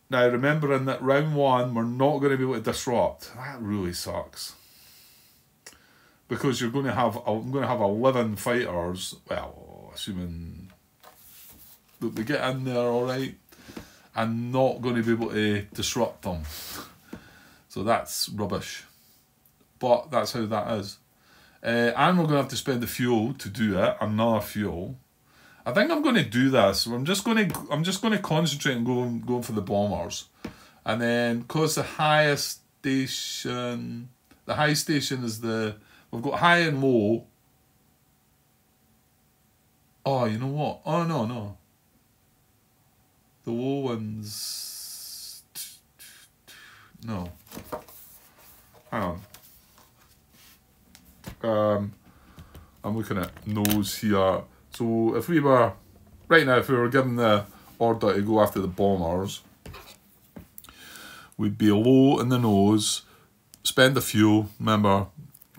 Now remembering that round 1 we're not going to be able to disrupt. That really sucks. Because I'm going to have 11 fighters, well, assuming that they get in there alright, and not going to be able to disrupt them. So that's rubbish. But that's how that is. And we're going to have to spend the fuel to do it, another fuel. I think I'm going to do this. I'm just going to concentrate and go for the bombers, and then because the highest station is we've got high and low, Oh, you know what? Oh, no, no. The low ones... No. Hang on. I'm looking at nose here. So if we were... Right now, if we were given the order to go after the bombers, we'd be low in the nose, spend the fuel, remember,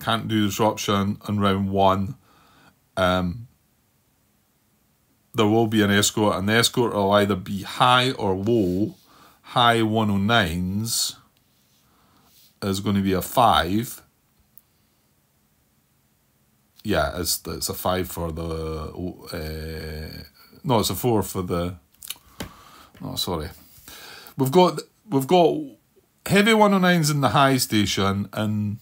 can't do disruption in round 1. There will be an escort, and the escort will either be high or low. High 109s is going to be a 5. Yeah, it's a 5 for the... no, it's a 4 for the... No, sorry. We've got heavy 109s in the high station and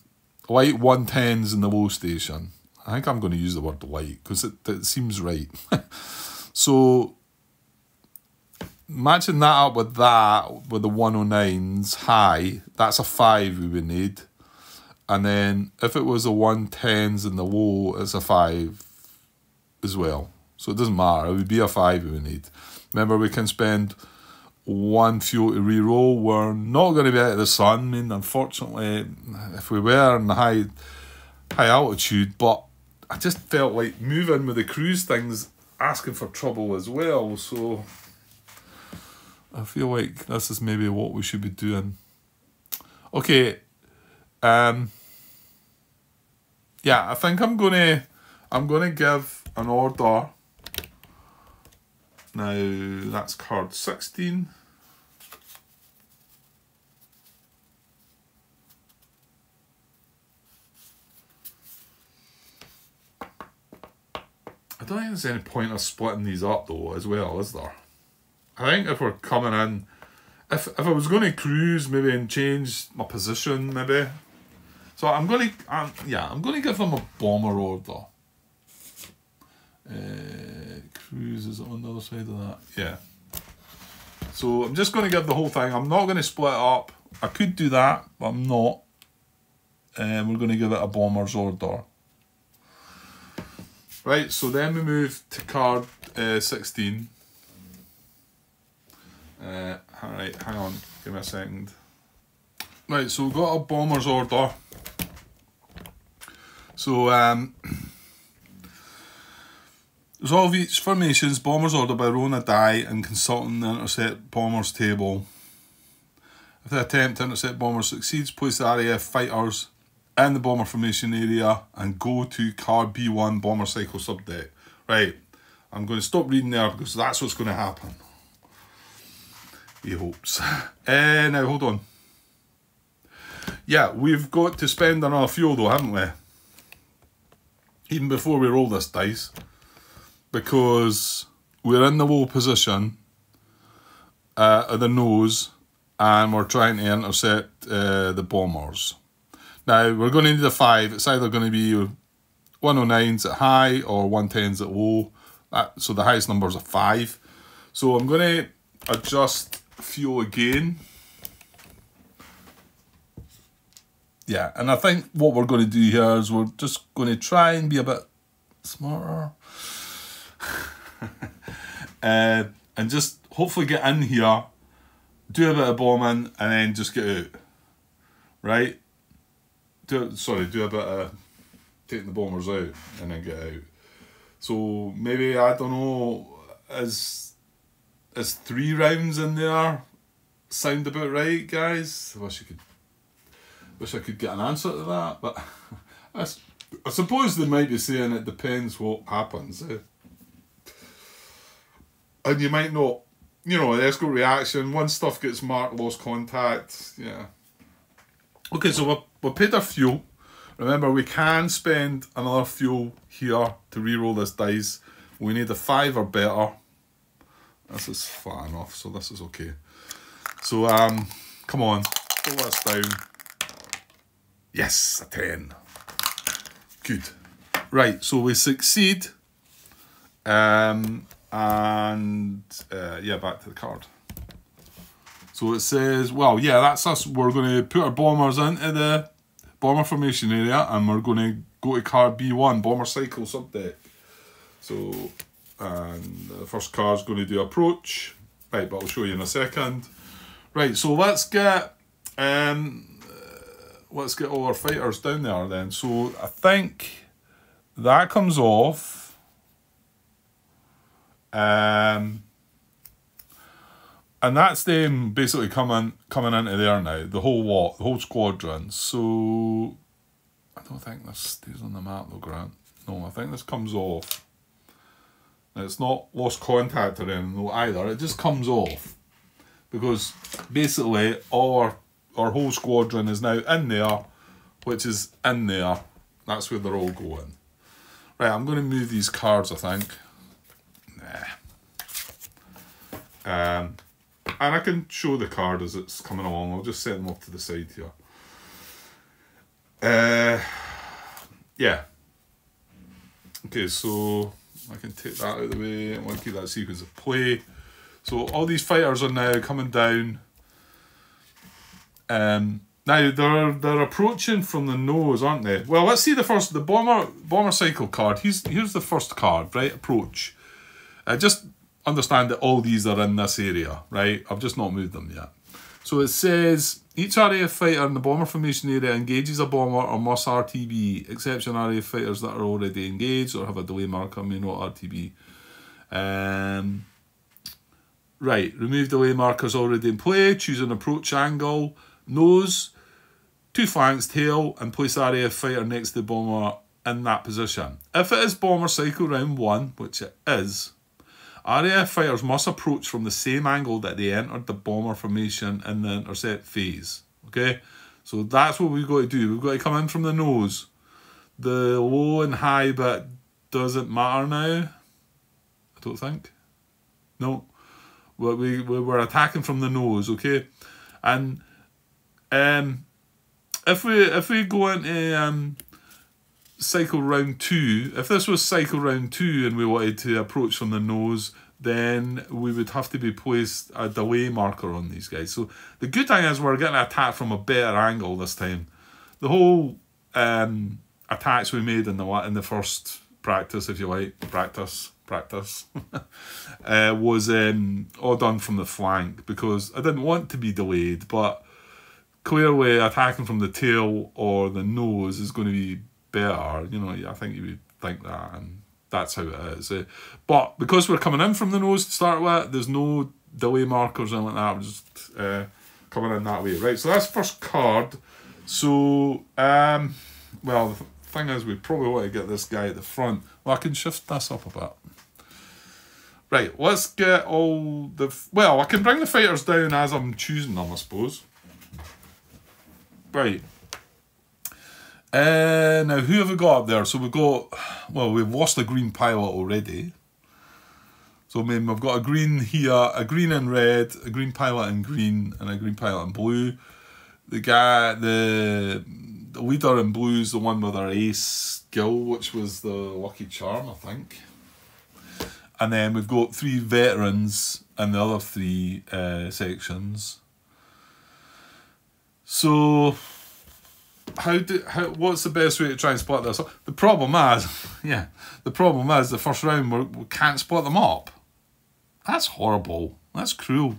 light 110s in the low station. I think I'm going to use the word light because it seems right. So matching that up with the 109s high, that's a 5 we would need. And then if it was the 110s in the low, it's a 5 as well. So it doesn't matter, it would be a 5 we would need. Remember, we can spend 1 fuel to re-roll. We're not going to be out of the sun. I mean, unfortunately, if we were in the high altitude, but I just felt like moving with the cruise things asking for trouble as well. So I feel like this is maybe what we should be doing. Okay. Yeah, I think I'm gonna give an order. Now that's card 16. I don't think there's any point of splitting these up though as well, is there? I think if we're coming in, if I was going to cruise maybe and change my position maybe. So I'm going to give them a bomber order. Cruise is on the other side of that. Yeah. So I'm just going to give the whole thing. I'm not going to split it up. I could do that, but I'm not. We're going to give it a bomber's order. Right, so then we move to card 16. Alright, hang on. Give me a second. Right, so we've got a bomber's order. So, resolve each formation's bomber's order by rolling a die and consulting the intercept bomber's table. If the attempt to intercept bomber succeeds, place the RAF fighters in the bomber formation area and go to card B1 bomber cycle subdeck. Right, I'm going to stop reading there because that's what's going to happen. He hopes. Now, hold on. Yeah, we've got to spend another fuel though, haven't we? Even before we roll this dice. Because we're in the low position at the nose and we're trying to intercept the bombers. Now, we're going to need a 5. It's either going to be 109s at high or 110s at low. So the highest number is a 5. So I'm going to adjust fuel again. Yeah, and I think what we're going to do here is we're just going to try and be a bit smarter. And just hopefully get in here, do a bit of bombing, and then just get out. Right? Do a bit of taking the bombers out and then get out. So maybe, I don't know, is 3 rounds in there sound about right, guys? Wish I could get an answer to that, but I suppose they might be saying it depends what happens. And you might not, you know, the escort reaction, once stuff gets marked lost contact, yeah. Okay, so we've paid our fuel. Remember, we can spend another fuel here to re-roll this dice. We need a 5 or better. This is flat enough, so this is okay. So, come on, pull this down. Yes, a 10. Good. Right, so we succeed. Yeah, back to the card. So it says, well, yeah, that's us. We're going to put our bombers into the bomber formation area and we're going to go to card B1, bomber cycle subdeck. So And the first card's going to do approach. Right, but I'll show you in a second. Right, so let's get all our fighters down there then. So I think that comes off. And that's them basically coming into there now. The whole lot, the whole squadron. So I don't think this stays on the map though, Grant. No, I think this comes off. Now, it's not lost contact or anything either. It just comes off. Because basically our whole squadron is now in there, which is in there. That's where they're all going. Right, I'm going to move these cards, I think. And I can show the card as it's coming along. I'll just set them off to the side here. Yeah. Okay, so I can take that out of the way. I want to keep that sequence of play. So all these fighters are now coming down. Now they're approaching from the nose, aren't they? Well, let's see the bomber cycle card. Here's the first card, right? Approach. Just understand that all these are in this area, right? I've just not moved them yet. So it says each RAF fighter in the bomber formation area engages a bomber or must RTB. Exception RAF fighters that are already engaged or have a delay marker may not RTB. Right, remove delay markers already in play. Choose an approach angle, nose, 2 flanks, tail, and place the RAF fighter next to the bomber in that position. If it is bomber cycle round 1, which it is, RAF fighters must approach from the same angle that they entered the bomber formation in the intercept phase. Okay, so that's what we've got to do. We've got to come in from the nose. The low and high bit doesn't matter now. I don't think. No, we're attacking from the nose. Okay, and if we go into cycle round 2, if this was cycle round 2 and we wanted to approach from the nose, then we would have to be placed a delay marker on these guys. So the good thing is we're getting attacked from a better angle this time. The whole attacks we made in the first practice, if you like, practice was all done from the flank because I didn't want to be delayed, but clearly attacking from the tail or the nose is going to be better. You know, I think you would think that, and that's how it is. But because we're coming in from the nose to start with, there's no delay markers and like that. We're just coming in that way, right? So that's first card. So well, the thing is, we probably want to get this guy at the front. Well, I can shift this up a bit. Right, let's get all the... Well, I can bring the fighters down as I'm choosing them, I suppose. Right. Now, who have we got up there? So we've got... Well, we've lost a green pilot already. So, I mean, we've got a green here, a green in red, a green pilot in green, and a green pilot in blue. The guy... The leader in blue is the one with our ace skill, which was the lucky charm, I think. And then we've got 3 veterans in the other 3 sections. So, what's the best way to try and split this up? The problem is, the first round we can't split them up. That's horrible. That's cruel.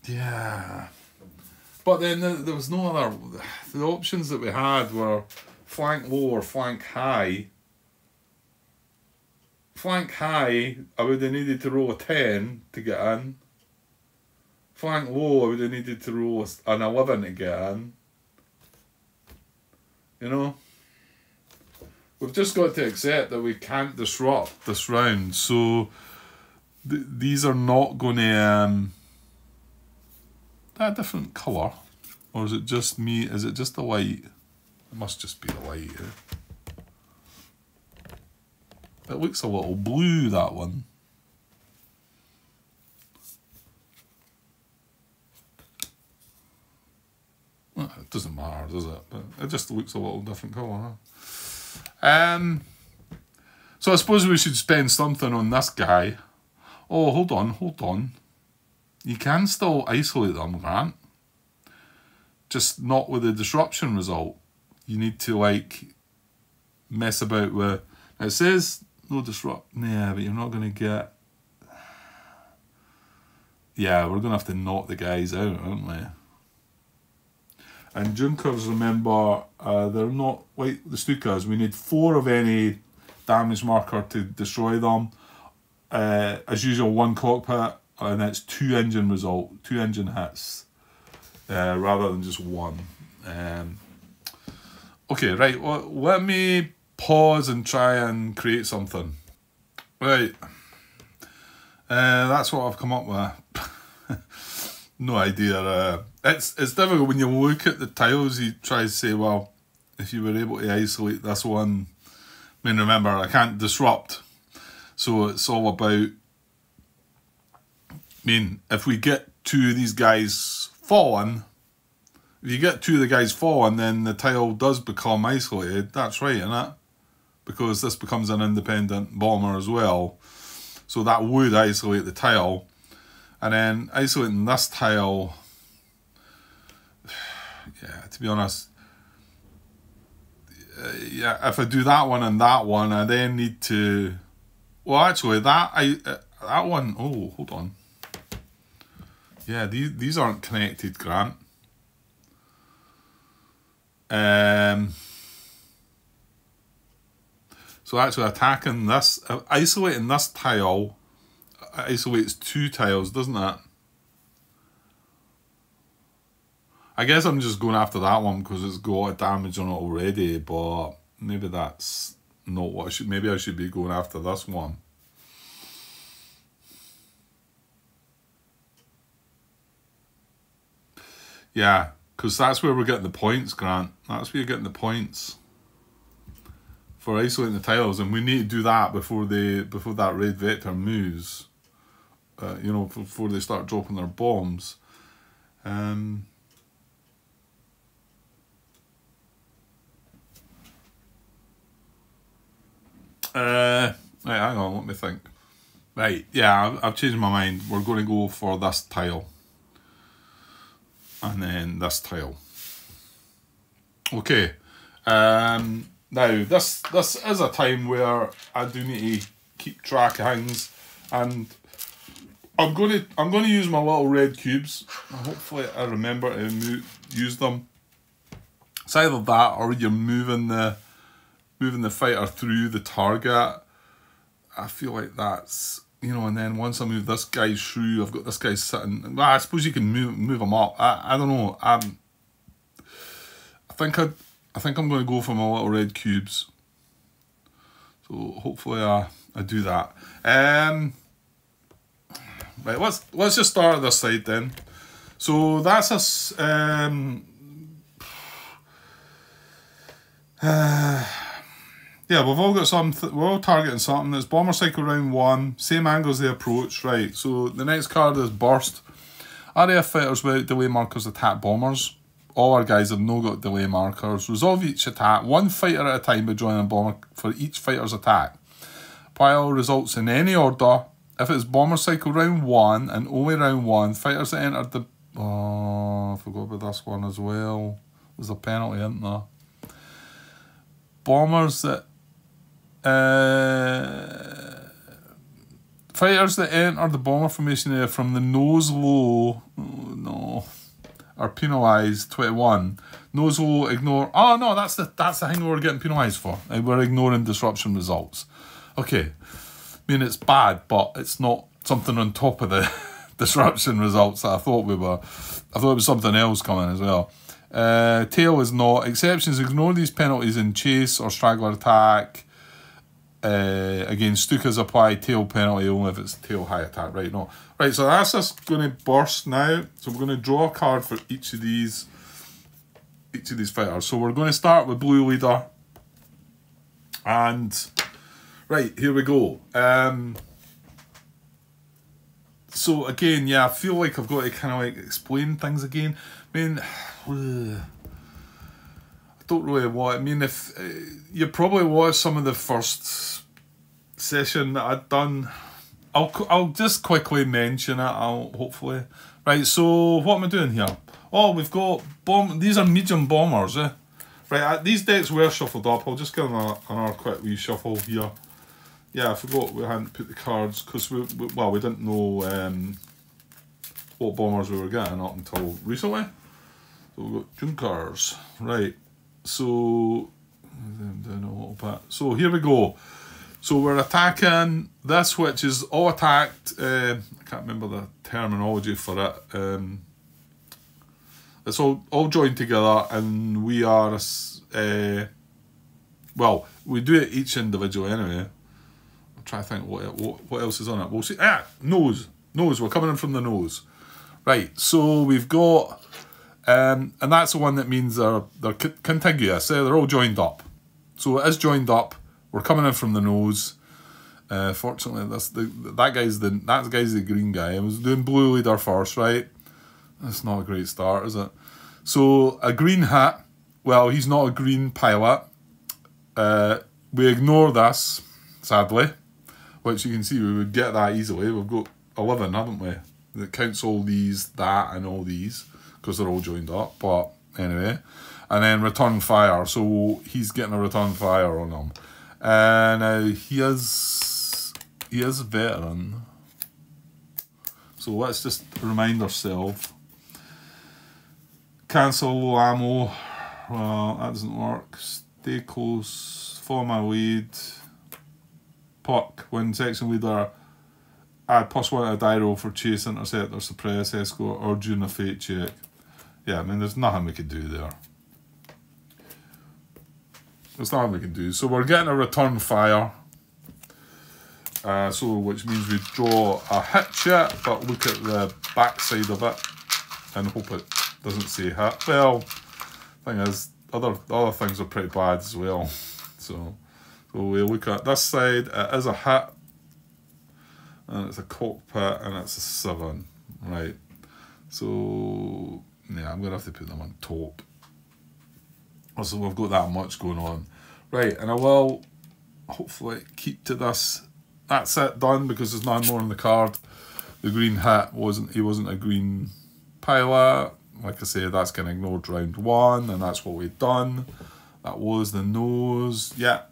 Yeah. But then there was no other... The options that we had were flank low or flank high. Flank high, I would have needed to roll a 10 to get in. Flank low, I would have needed to roll an 11 to get in. You know? We've just got to accept that we can't disrupt this round. So these are not going to... that different colour? Or is it just me? Is it just the light? It must just be the light. It looks a little blue, that one. Well, it doesn't matter, does it? But it just looks a little different colour, huh? So I suppose we should spend something on this guy. Oh, hold on. You can still isolate them, Grant. just not with the disruption result. You need to like mess about with. It says no disrupt. Yeah, but you're not going to get. Yeah, we're going to have to knock the guys out, aren't we? And Junkers, remember, they're not like the Stukas. We need 4 of any damage marker to destroy them. As usual, 1 cockpit, and it's 2 engine result, 2 engine hits, rather than just 1. Okay, right, well, let me pause and try and create something. Right, that's what I've come up with. No idea. It's difficult when you look at the tiles. You try to say, well, if you were able to isolate this one. I mean, remember, I can't disrupt, so it's all about. I mean, if we get 2 of these guys falling, if you get 2 of the guys falling, then the tile does become isolated. That's right, isn't it? Because this becomes an independent bomber as well, so that would isolate the tile. And then isolating this tile, yeah, to be honest, yeah, if I do that one and that one, I then need to, well, actually, that one, oh, hold on. Yeah, these aren't connected, Grant. So actually attacking this, isolating this tile, isolates 2 tiles, doesn't it? I guess I'm just going after that one because it's got a damage on it already, but maybe that's not what I should. Maybe I should be going after this one. Yeah, because that's where we're getting the points, Grant. That's where you're getting the points for isolating the tiles, and we need to do that before that red vector moves. You know, before they start dropping their bombs. Right, hang on, let me think. Right, yeah, I've changed my mind. We're going to go for this tile. And then this tile. Okay. Now, this is a time where I do need to keep track of things, and I'm going to use my little red cubes. Hopefully I remember to use them. It's either that or you're moving the fighter through the target. I feel like that's, you know, and then once I move this guy through, I've got this guy sitting. Well, I suppose you can move him up. I don't know. I think I'm going to go for my little red cubes. So hopefully I do that. Right, let's just start at this side then. So that's us. Yeah, we've all got something. We're all targeting something. It's bomber cycle round 1, same angle as the approach. Right. So the next card is burst. RAF fighters without delay markers attack bombers. All our guys have no got delay markers. Resolve each attack 1 fighter at a time by drawing a bomber for each fighter's attack. Pile results in any order. If it's bomber cycle round 1 and only round 1, fighters that entered the... Oh, I forgot about this one as well. There's a penalty, isn't there? Bombers that... fighters that enter the bomber formation area from the nose low... Oh, no. Are penalised 21. Nose low, ignore... Oh, no, that's the thing we're getting penalised for. We're ignoring disruption results. Okay. I mean, it's bad, but it's not something on top of the disruption results that I thought we were. I thought it was something else coming as well. Tail is not. Exceptions, ignore these penalties in chase or straggler attack. Again, Stukas apply tail penalty only if it's tail high attack. Right, no. Right, so that's just going to burst now. So we're going to draw a card for each of these fighters. So we're going to start with blue leader. And... right, here we go. So again, yeah, I feel like I've got to kind of like explain things again. I mean, I don't really want. I mean, if you probably watched some of the first session that I'd done, I'll just quickly mention it. Hopefully, right. So what am I doing here? Oh, we've got these are medium bombers, eh? Right, these decks were shuffled up. I'll just give them another quick wee shuffle here. Yeah, I forgot we hadn't put the cards because we didn't know what bombers we were getting up until recently. So we've got Junkers, right? So down a little bit. So here we go. So we're attacking this, which is all attacked. I can't remember the terminology for it. It's all joined together, and we are well, we do it each individually anyway. I'm trying to think what else is on it. We'll see. Nose. We're coming in from the nose. Right. So we've got, and that's the one that means they're contiguous. They're all joined up. So it is joined up. We're coming in from the nose. Fortunately, that guy's the green guy. I was doing blue leader first, right? That's not a great start, is it? So a green hat. Well, he's not a green pilot. We ignore this, sadly, which you can see we would get that easily. We've got 11, haven't we? That counts all these, that, and all these because they're all joined up. But anyway, and then return fire. So he's getting a return fire on him. And he is a veteran. So let's just remind ourselves. Cancel low ammo. Well, that doesn't work. Stay close. Follow my lead. Puck. When section leader, add +1 to a die roll for chase, intercept, or suppress, escort, or during a fate check. Yeah, I mean, there's nothing we could do there. There's nothing we can do. So we're getting a return fire. Which means we draw a hit check, but look at the backside of it and hope it doesn't say hit. Well, thing is, other things are pretty bad as well. So we look at this side. It is a hit, and it's a cockpit, and it's a 7. Right. So yeah, I'm gonna have to put them on top. So we've got that much going on. Right, and I will hopefully keep to this. That's it, done, because there's nothing more on the card. The green hat he wasn't a green pilot. Like I say, that's getting ignored round 1, and that's what we've done. That was the nose. Yeah,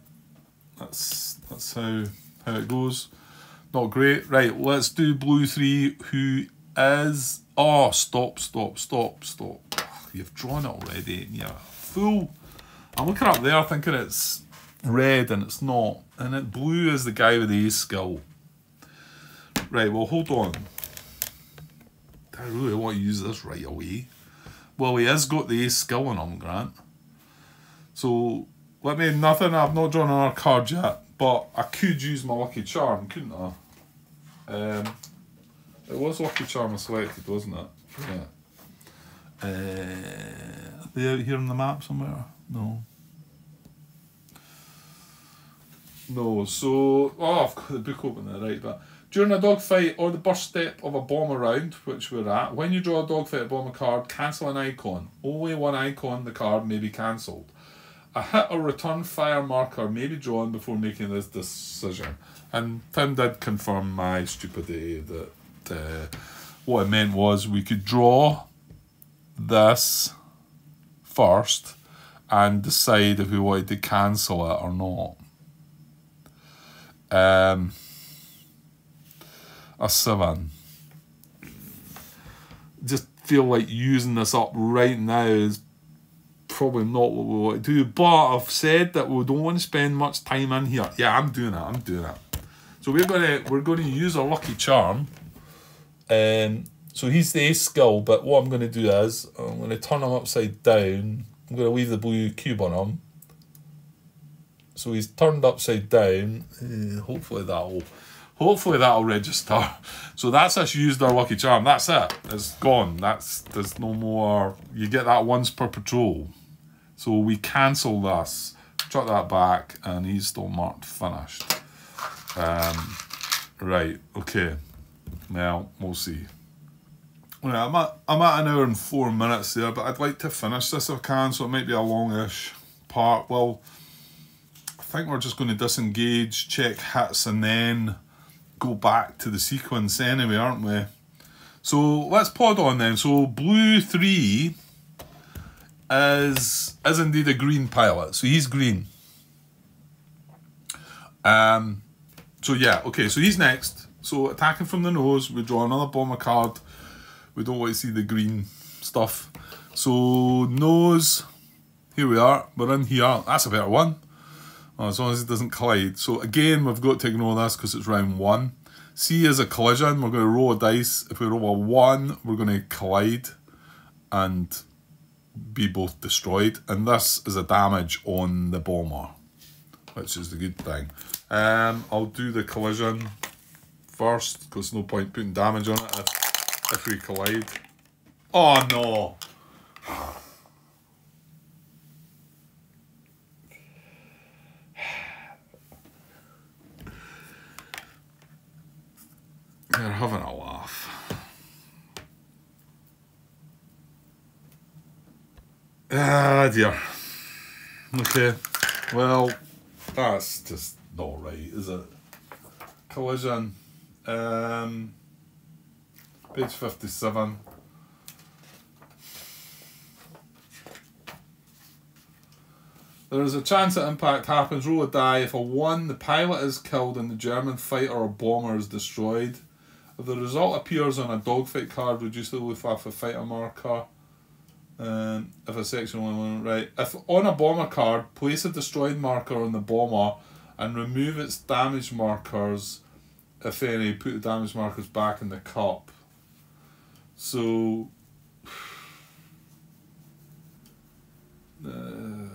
that's how it goes. Not great. Right, let's do blue 3, who is... Oh, stop. You've drawn it already, yeah. Fool. I'm looking up there thinking it's red and it's not. And blue is the guy with the ace skill. Right, well, hold on. I really want to use this right away. Well, he has got the ace skill on him, Grant. So, let me... Nothing, I've not drawn another card yet. But I could use my lucky charm, couldn't I? It was lucky charm I selected, wasn't it? Yeah. Are they out here on the map somewhere? No. No, so... Oh, I've got the book open there, right, but... During a dogfight or the burst step of a bomber round, which we're at, when you draw a dogfight or bomber card, cancel an icon. Only one icon on the card may be cancelled. A hit or return fire marker may be drawn before making this decision. And Tim did confirm my stupidity that what it meant was we could draw this first and decide if we wanted to cancel it or not. A 7. Just feel like using this up right now is probably not what we want to do, but I've said that we don't want to spend much time in here. Yeah, I'm doing it. So we're going to use our lucky charm. So he's the ace skill, but what I'm going to do is I'm going to turn him upside down. I'm going to leave the blue cube on him. So he's turned upside down. Hopefully that'll register. So that's us used our lucky charm. That's it. It's gone. There's no more. You get that once per patrol. So we cancel this. Chuck that back, and he's still marked finished. Right. Okay. Well, we'll see. Right, I'm at an hour and 4 minutes there, but I'd like to finish this if I can, so it might be a longish part. Well, I think we're just going to disengage, check hits, and then go back to the sequence anyway, aren't we? So let's pod on then. So blue 3 is indeed a green pilot. So he's green. So yeah, okay, so he's next. So attacking from the nose, we draw another bomber card. We don't want to see the green stuff. So nose, here we are, we're in here. That's a better one. As long as it doesn't collide. So again, we've got to ignore this because it's round 1. C is a collision. We're going to roll a dice. If we roll a 1, we're going to collide and be both destroyed. And this is a damage on the bomber, which is the good thing. I'll do the collision first because there's no point putting damage on it if we collide. Oh no! They're having a laugh. Ah dear. Okay, well, that's just not right, is it? Collision. Page 57. There is a chance that impact happens. Roll a die. If a 1, the pilot is killed and the German fighter or bomber is destroyed. If the result appears on a dogfight card, reduce the Luftwaffe fighter marker. If a section only one, right. If on a bomber card, place a destroyed marker on the bomber and remove its damage markers. If any, put the damage markers back in the cup. So man.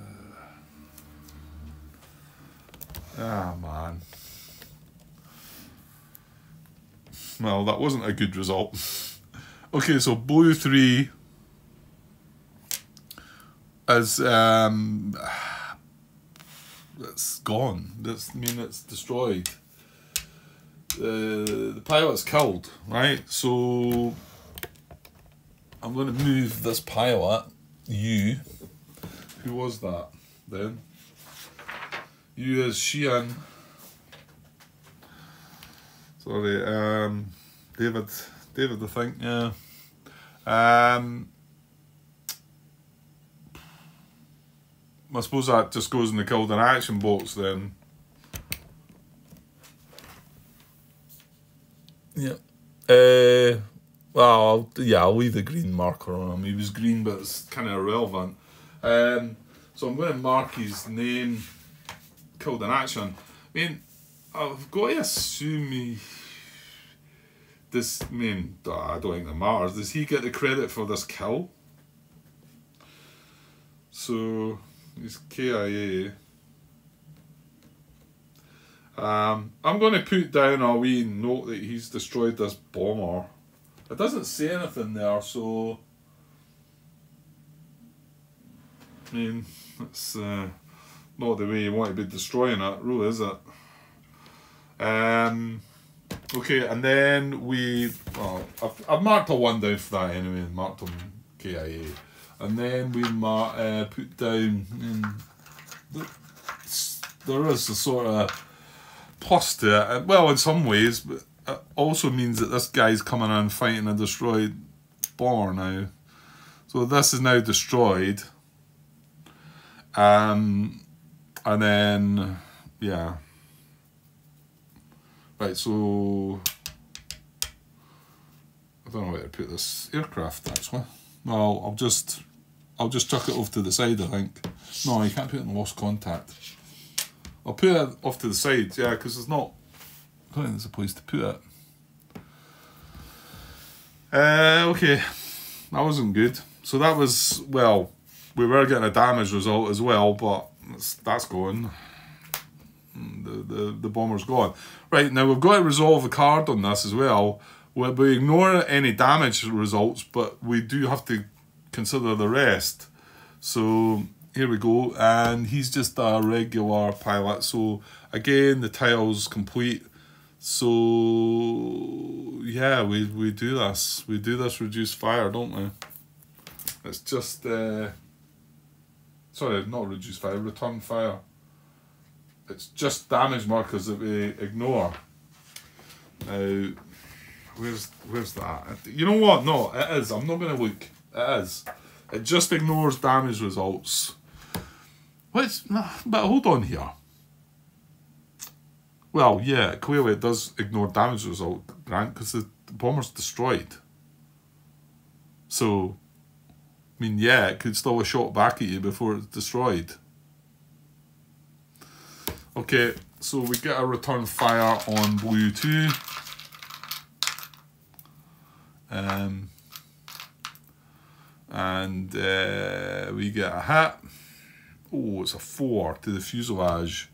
Well, that wasn't a good result. Okay, so blue 3 is it's gone. It's destroyed. The pilot's killed, right? So I'm going to move this pilot. You. Who was that then? You is Sheehan. Sorry, David, I think, yeah. I suppose that just goes in the killed in action box then. Yeah. Well, I'll leave the green marker on him. He was green, but it's kind of irrelevant. So I'm going to mark his name, killed in action. I mean, I've got to assume I don't think that matters. Does he get the credit for this kill? So he's KIA. I'm going to put down a wee note that he's destroyed this bomber. It doesn't say anything there, so I mean, it's not the way you want to be destroying it, really, is it? Okay, and then I've marked a 1 down for that anyway, and marked him KIA. And then we put down, there is a sort of plus to it. Well, in some ways, but it also means that this guy's coming in fighting a destroyed bomber now. So this is now destroyed. And then, yeah. Right, so I don't know where to put this aircraft actually. Well, I'll just chuck it off to the side, I think. No, you can't put it in lost contact. I'll put it off to the side, yeah, because there's not, I don't think there's a place to put it. Okay, that wasn't good. So that was, well, we were getting a damage result as well, but that's gone. The bomber's gone. Right, now we've got to resolve the card on this as well. We ignore any damage results, but we do have to consider the rest. So here we go, and he's just a regular pilot. So again, the tile's complete. So yeah, we do this. We do this reduce fire, don't we? It's just sorry, not reduce fire, return fire. It's just damage markers that we ignore. Now, Where's that? You know what? No, it is. I'm not going to look. It is. It just ignores damage results. But hold on here. Well, yeah, clearly it does ignore damage result, Grant, because the bomber's destroyed. So, I mean, yeah, it could still have shot back at you before it's destroyed. Okay, so we get a return fire on blue 2. And we get a hit. Oh, it's a 4 to the fuselage.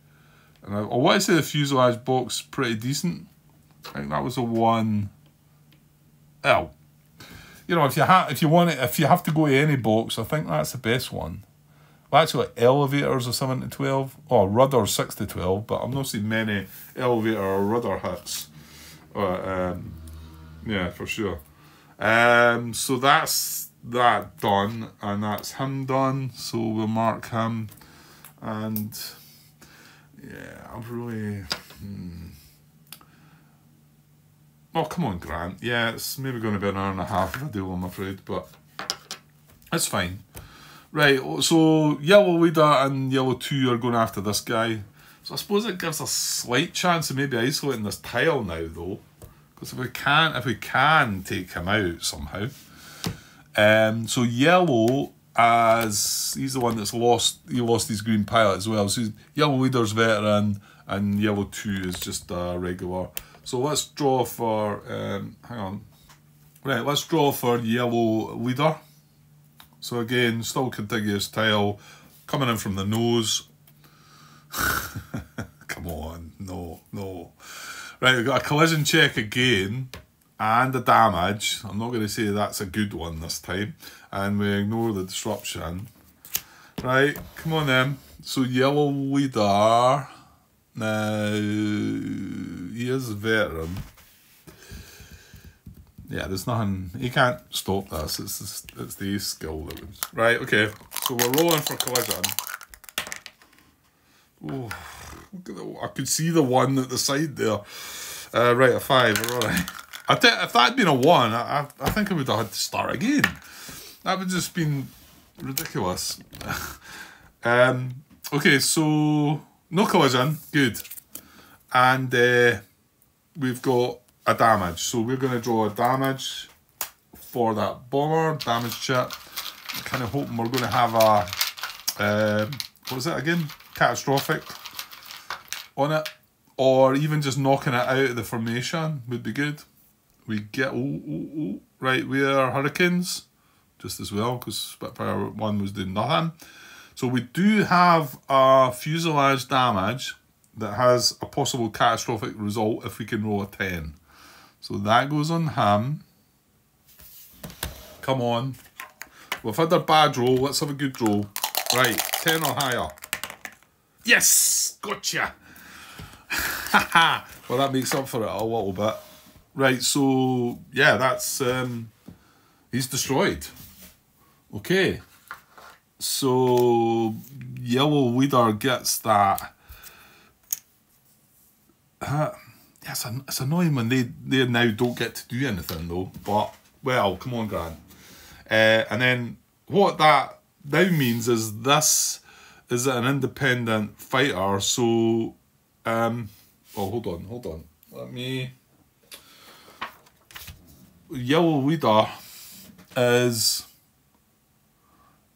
And I want to say the fuselage box pretty decent. I think that was a 1. Oh, you know, if you have to go to any box, I think that's the best one. Well, actually, elevators are 7 to 12, or rudder 6 to 12. But I'm not seeing many elevator or rudder hits. Yeah, for sure. So that's that done, and that's him done. So we'll mark him, and yeah, I've really. Oh, come on, Grant. Yeah, it's maybe going to be an hour and a half video, I'm afraid, but it's fine. Right, so Yellow Leader and Yellow 2 are going after this guy. So I suppose it gives a slight chance of maybe isolating this tile now, though. Because if we can take him out somehow. So Yellow, as he's the one that's lost his green pilot as well. So Yellow Leader's veteran, and Yellow 2 is just a regular. So let's draw for, hang on. Right, let's draw for Yellow Leader. So again, still contiguous tile, coming in from the nose. Come on, no. Right, we've got a collision check again, and a damage. I'm not going to say that's a good one this time. And we ignore the disruption. Right, come on then. So Yellow Leader, now, he is a veteran. Yeah, there's nothing, he can't stop this, it's the ace skill that was. Right, okay, so we're rolling for collision. Oh, look at the, I could see the 1 at the side there. Right, a 5, we're alright. If that had been a 1, I think I would have had to start again. That would just been ridiculous. Okay, so no collision, good. And we've got a damage. So we're going to draw a damage for that bomber, damage chip. I'm kind of hoping we're going to have a, what was it again? Catastrophic on it. Or even just knocking it out of the formation would be good. We get, right, we are Hurricanes, just as well, because Spitfire 1 was doing nothing. So we do have a fuselage damage that has a possible catastrophic result if we can roll a 10. So that goes on him. Come on. We've had a bad roll, let's have a good roll. Right, 10 or higher. Yes! Gotcha! Well, that makes up for it a little bit. Right, so yeah, that's he's destroyed. Okay, so Yellow Leader gets that. Yeah, it's annoying when they now don't get to do anything though. But well, come on, Grant. And then what that now means is this is an independent fighter. So oh, hold on. Let me. Yellow Leader is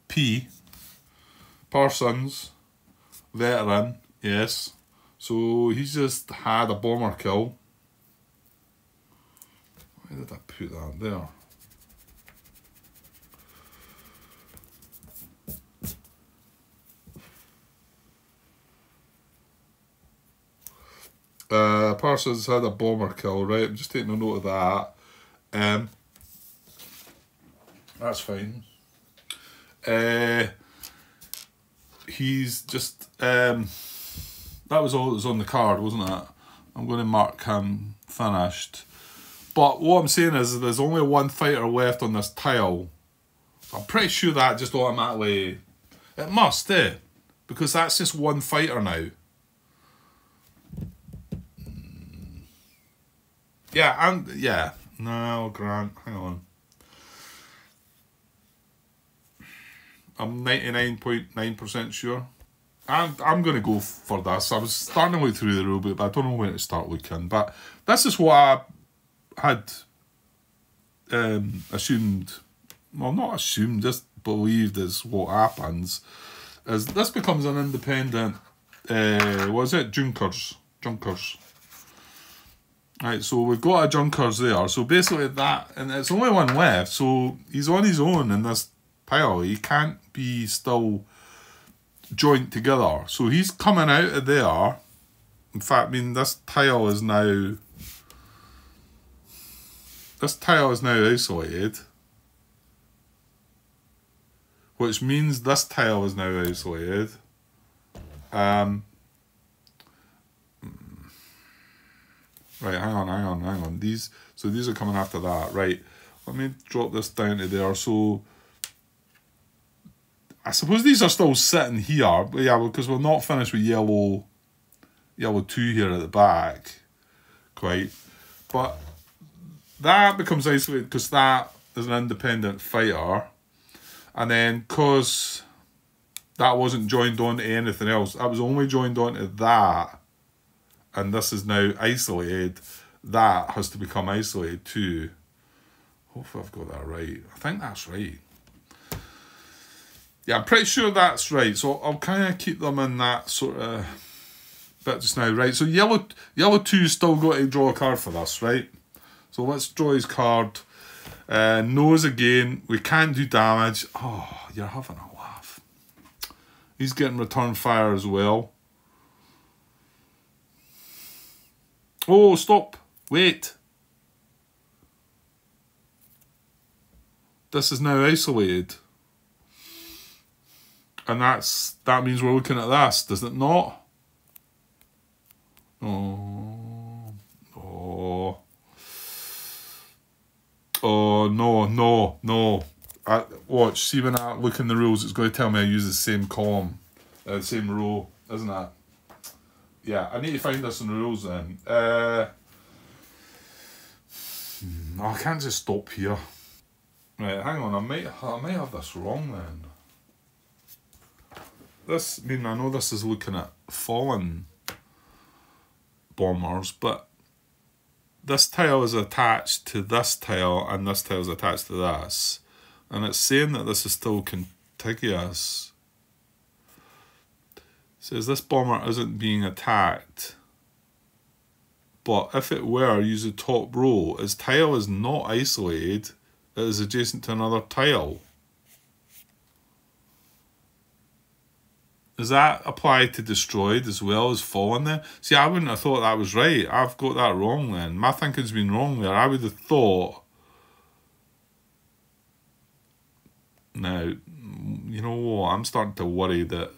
P. Parsons, veteran, yes. So he's just had a bomber kill. Where did I put that there? Parsons had a bomber kill, right? I'm just taking a note of that. That's fine. He's just that was all that was on the card, wasn't it? I'm going to mark him finished. But what I'm saying is there's only 1 fighter left on this tile. I'm pretty sure that just automatically, it must, because that's just 1 fighter now. Yeah, No, Grant, hang on. I'm 99.9% sure. I'm going to go for this. I was starting to look through the rulebook, but I don't know where to start looking. But this is what I had assumed. Well, not assumed, just believed is what happens. Is this becomes an independent, what is it? Junkers. Right, so we've got a Junkers there. So basically that, and it's only one left. So he's on his own in this pile. He can't be still joint together. So he's coming out of there. In fact, I mean, this tile is now isolated. Which means this tile is now isolated. Right, hang on. These are coming after that. Right, let me drop this down to there. So I suppose these are still sitting here, but yeah, because we're not finished with yellow 2 here at the back, quite. But that becomes isolated because that is an independent fighter, and then because that wasn't joined on to anything else, that was only joined on to that, and this is now isolated. That has to become isolated too. Hopefully I've got that right. I think that's right. Yeah, I'm pretty sure that's right. So I'll kind of keep them in that sort of bit just now, right? So yellow 2 still got to draw a card for this, right? So let's draw his card. Nose again. We can't do damage. Oh, you're having a laugh. He's getting return fire as well. Oh, stop. Wait. This is now isolated. And that means we're looking at this, does it not? Oh, no. Watch, see when I look in the rules, it's going to tell me I use the same column, same row, isn't it? Yeah, I need to find this in the rules then. I can't just stop here. Right, hang on, I might have this wrong then. I know this is looking at fallen bombers, but this tile is attached to this tile, and this tile is attached to this. And it's saying that this is still contiguous. It says this bomber isn't being attacked. But if it were, use the top row. Its tile is not isolated. It is adjacent to another tile. Does that apply to destroyed as well as fallen then? See, I wouldn't have thought that was right. I've got that wrong then. My thinking's been wrong there. I would have thought... Now, you know what? I'm starting to worry that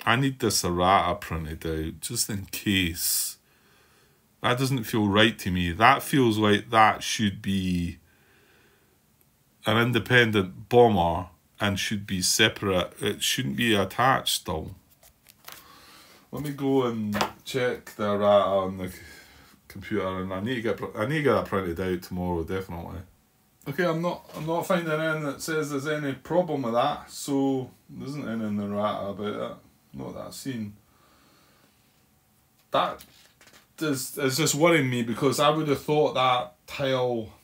I need this errata printed out just in case. That doesn't feel right to me. That feels like that should be an independent bomber and should be separate. It shouldn't be attached still. Let me go and check the errata on the computer, and I need to get that printed out tomorrow, definitely. Okay, I'm not finding anything that says there's any problem with that, so there isn't anything in the errata about it. Not that I've seen. That is just worrying me, because I would have thought that tile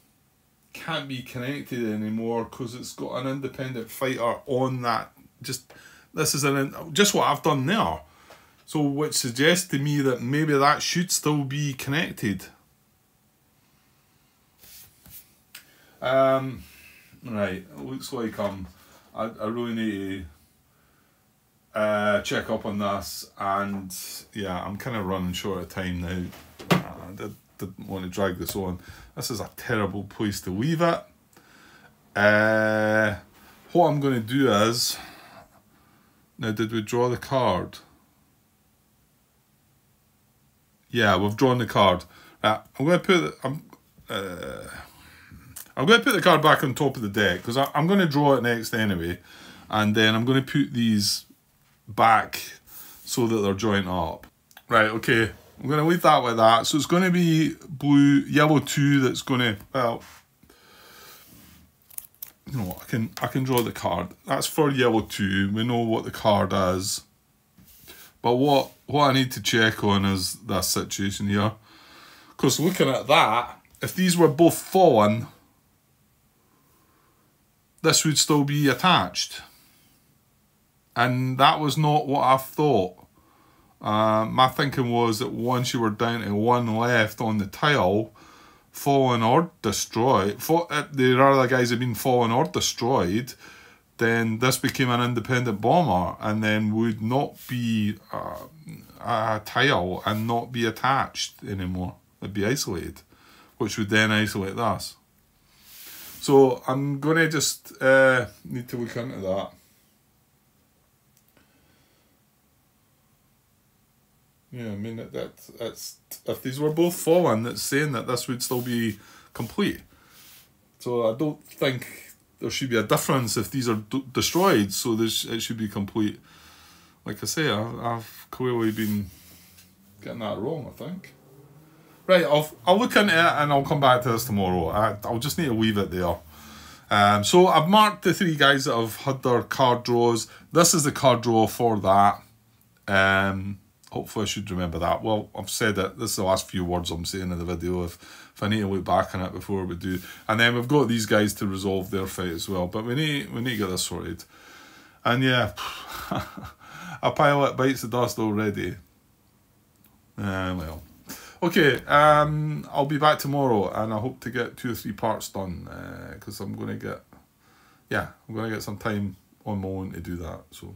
can't be connected anymore because it's got an independent fighter on that. Just what I've done there. So which suggests to me that maybe that should still be connected. Right, it looks like I really need to check up on this, and yeah, I'm kind of running short of time now. I didn't want to drag this on. This is a terrible place to leave it. What I'm going to do is, now did we draw the card? Yeah, we've drawn the card. I'm going to put the card back on top of the deck, because I'm going to draw it next anyway, and then I'm going to put these back so that they're joined up. Right, okay. I'm going to leave that like that. So it's going to be blue, yellow 2 that's going to, well, you know, I can draw the card. That's for yellow 2. We know what the card is. But what I need to check on is this situation here. Because looking at that, if these were both fallen, this would still be attached. And that was not what I thought. My thinking was that once you were down to 1 left on the tile, fallen or destroyed, the other guys had been fallen or destroyed, then this became an independent bomber and then would not be a tile and not be attached anymore. It'd be isolated, which would then isolate this. So I'm going to just need to look into that. Yeah, I mean, that's if these were both fallen, it's saying that this would still be complete. So I don't think there should be a difference if these are destroyed, so it should be complete. Like I say, I've clearly been getting that wrong, I think. Right, I'll look into it and I'll come back to this tomorrow. I'll just need to leave it there. So I've marked the 3 guys that have had their card draws. This is the card draw for that. Hopefully I should remember that. Well, I've said it. This is the last few words I'm saying in the video. If I need to look back on it before we do. And then we've got these guys to resolve their fight as well. But we need to get this sorted. And yeah, a pilot bites the dust already. Well. Okay, I'll be back tomorrow and I hope to get 2 or 3 parts done. Because I'm going to get some time on my own to do that. So,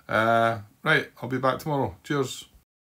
right, I'll be back tomorrow. Cheers.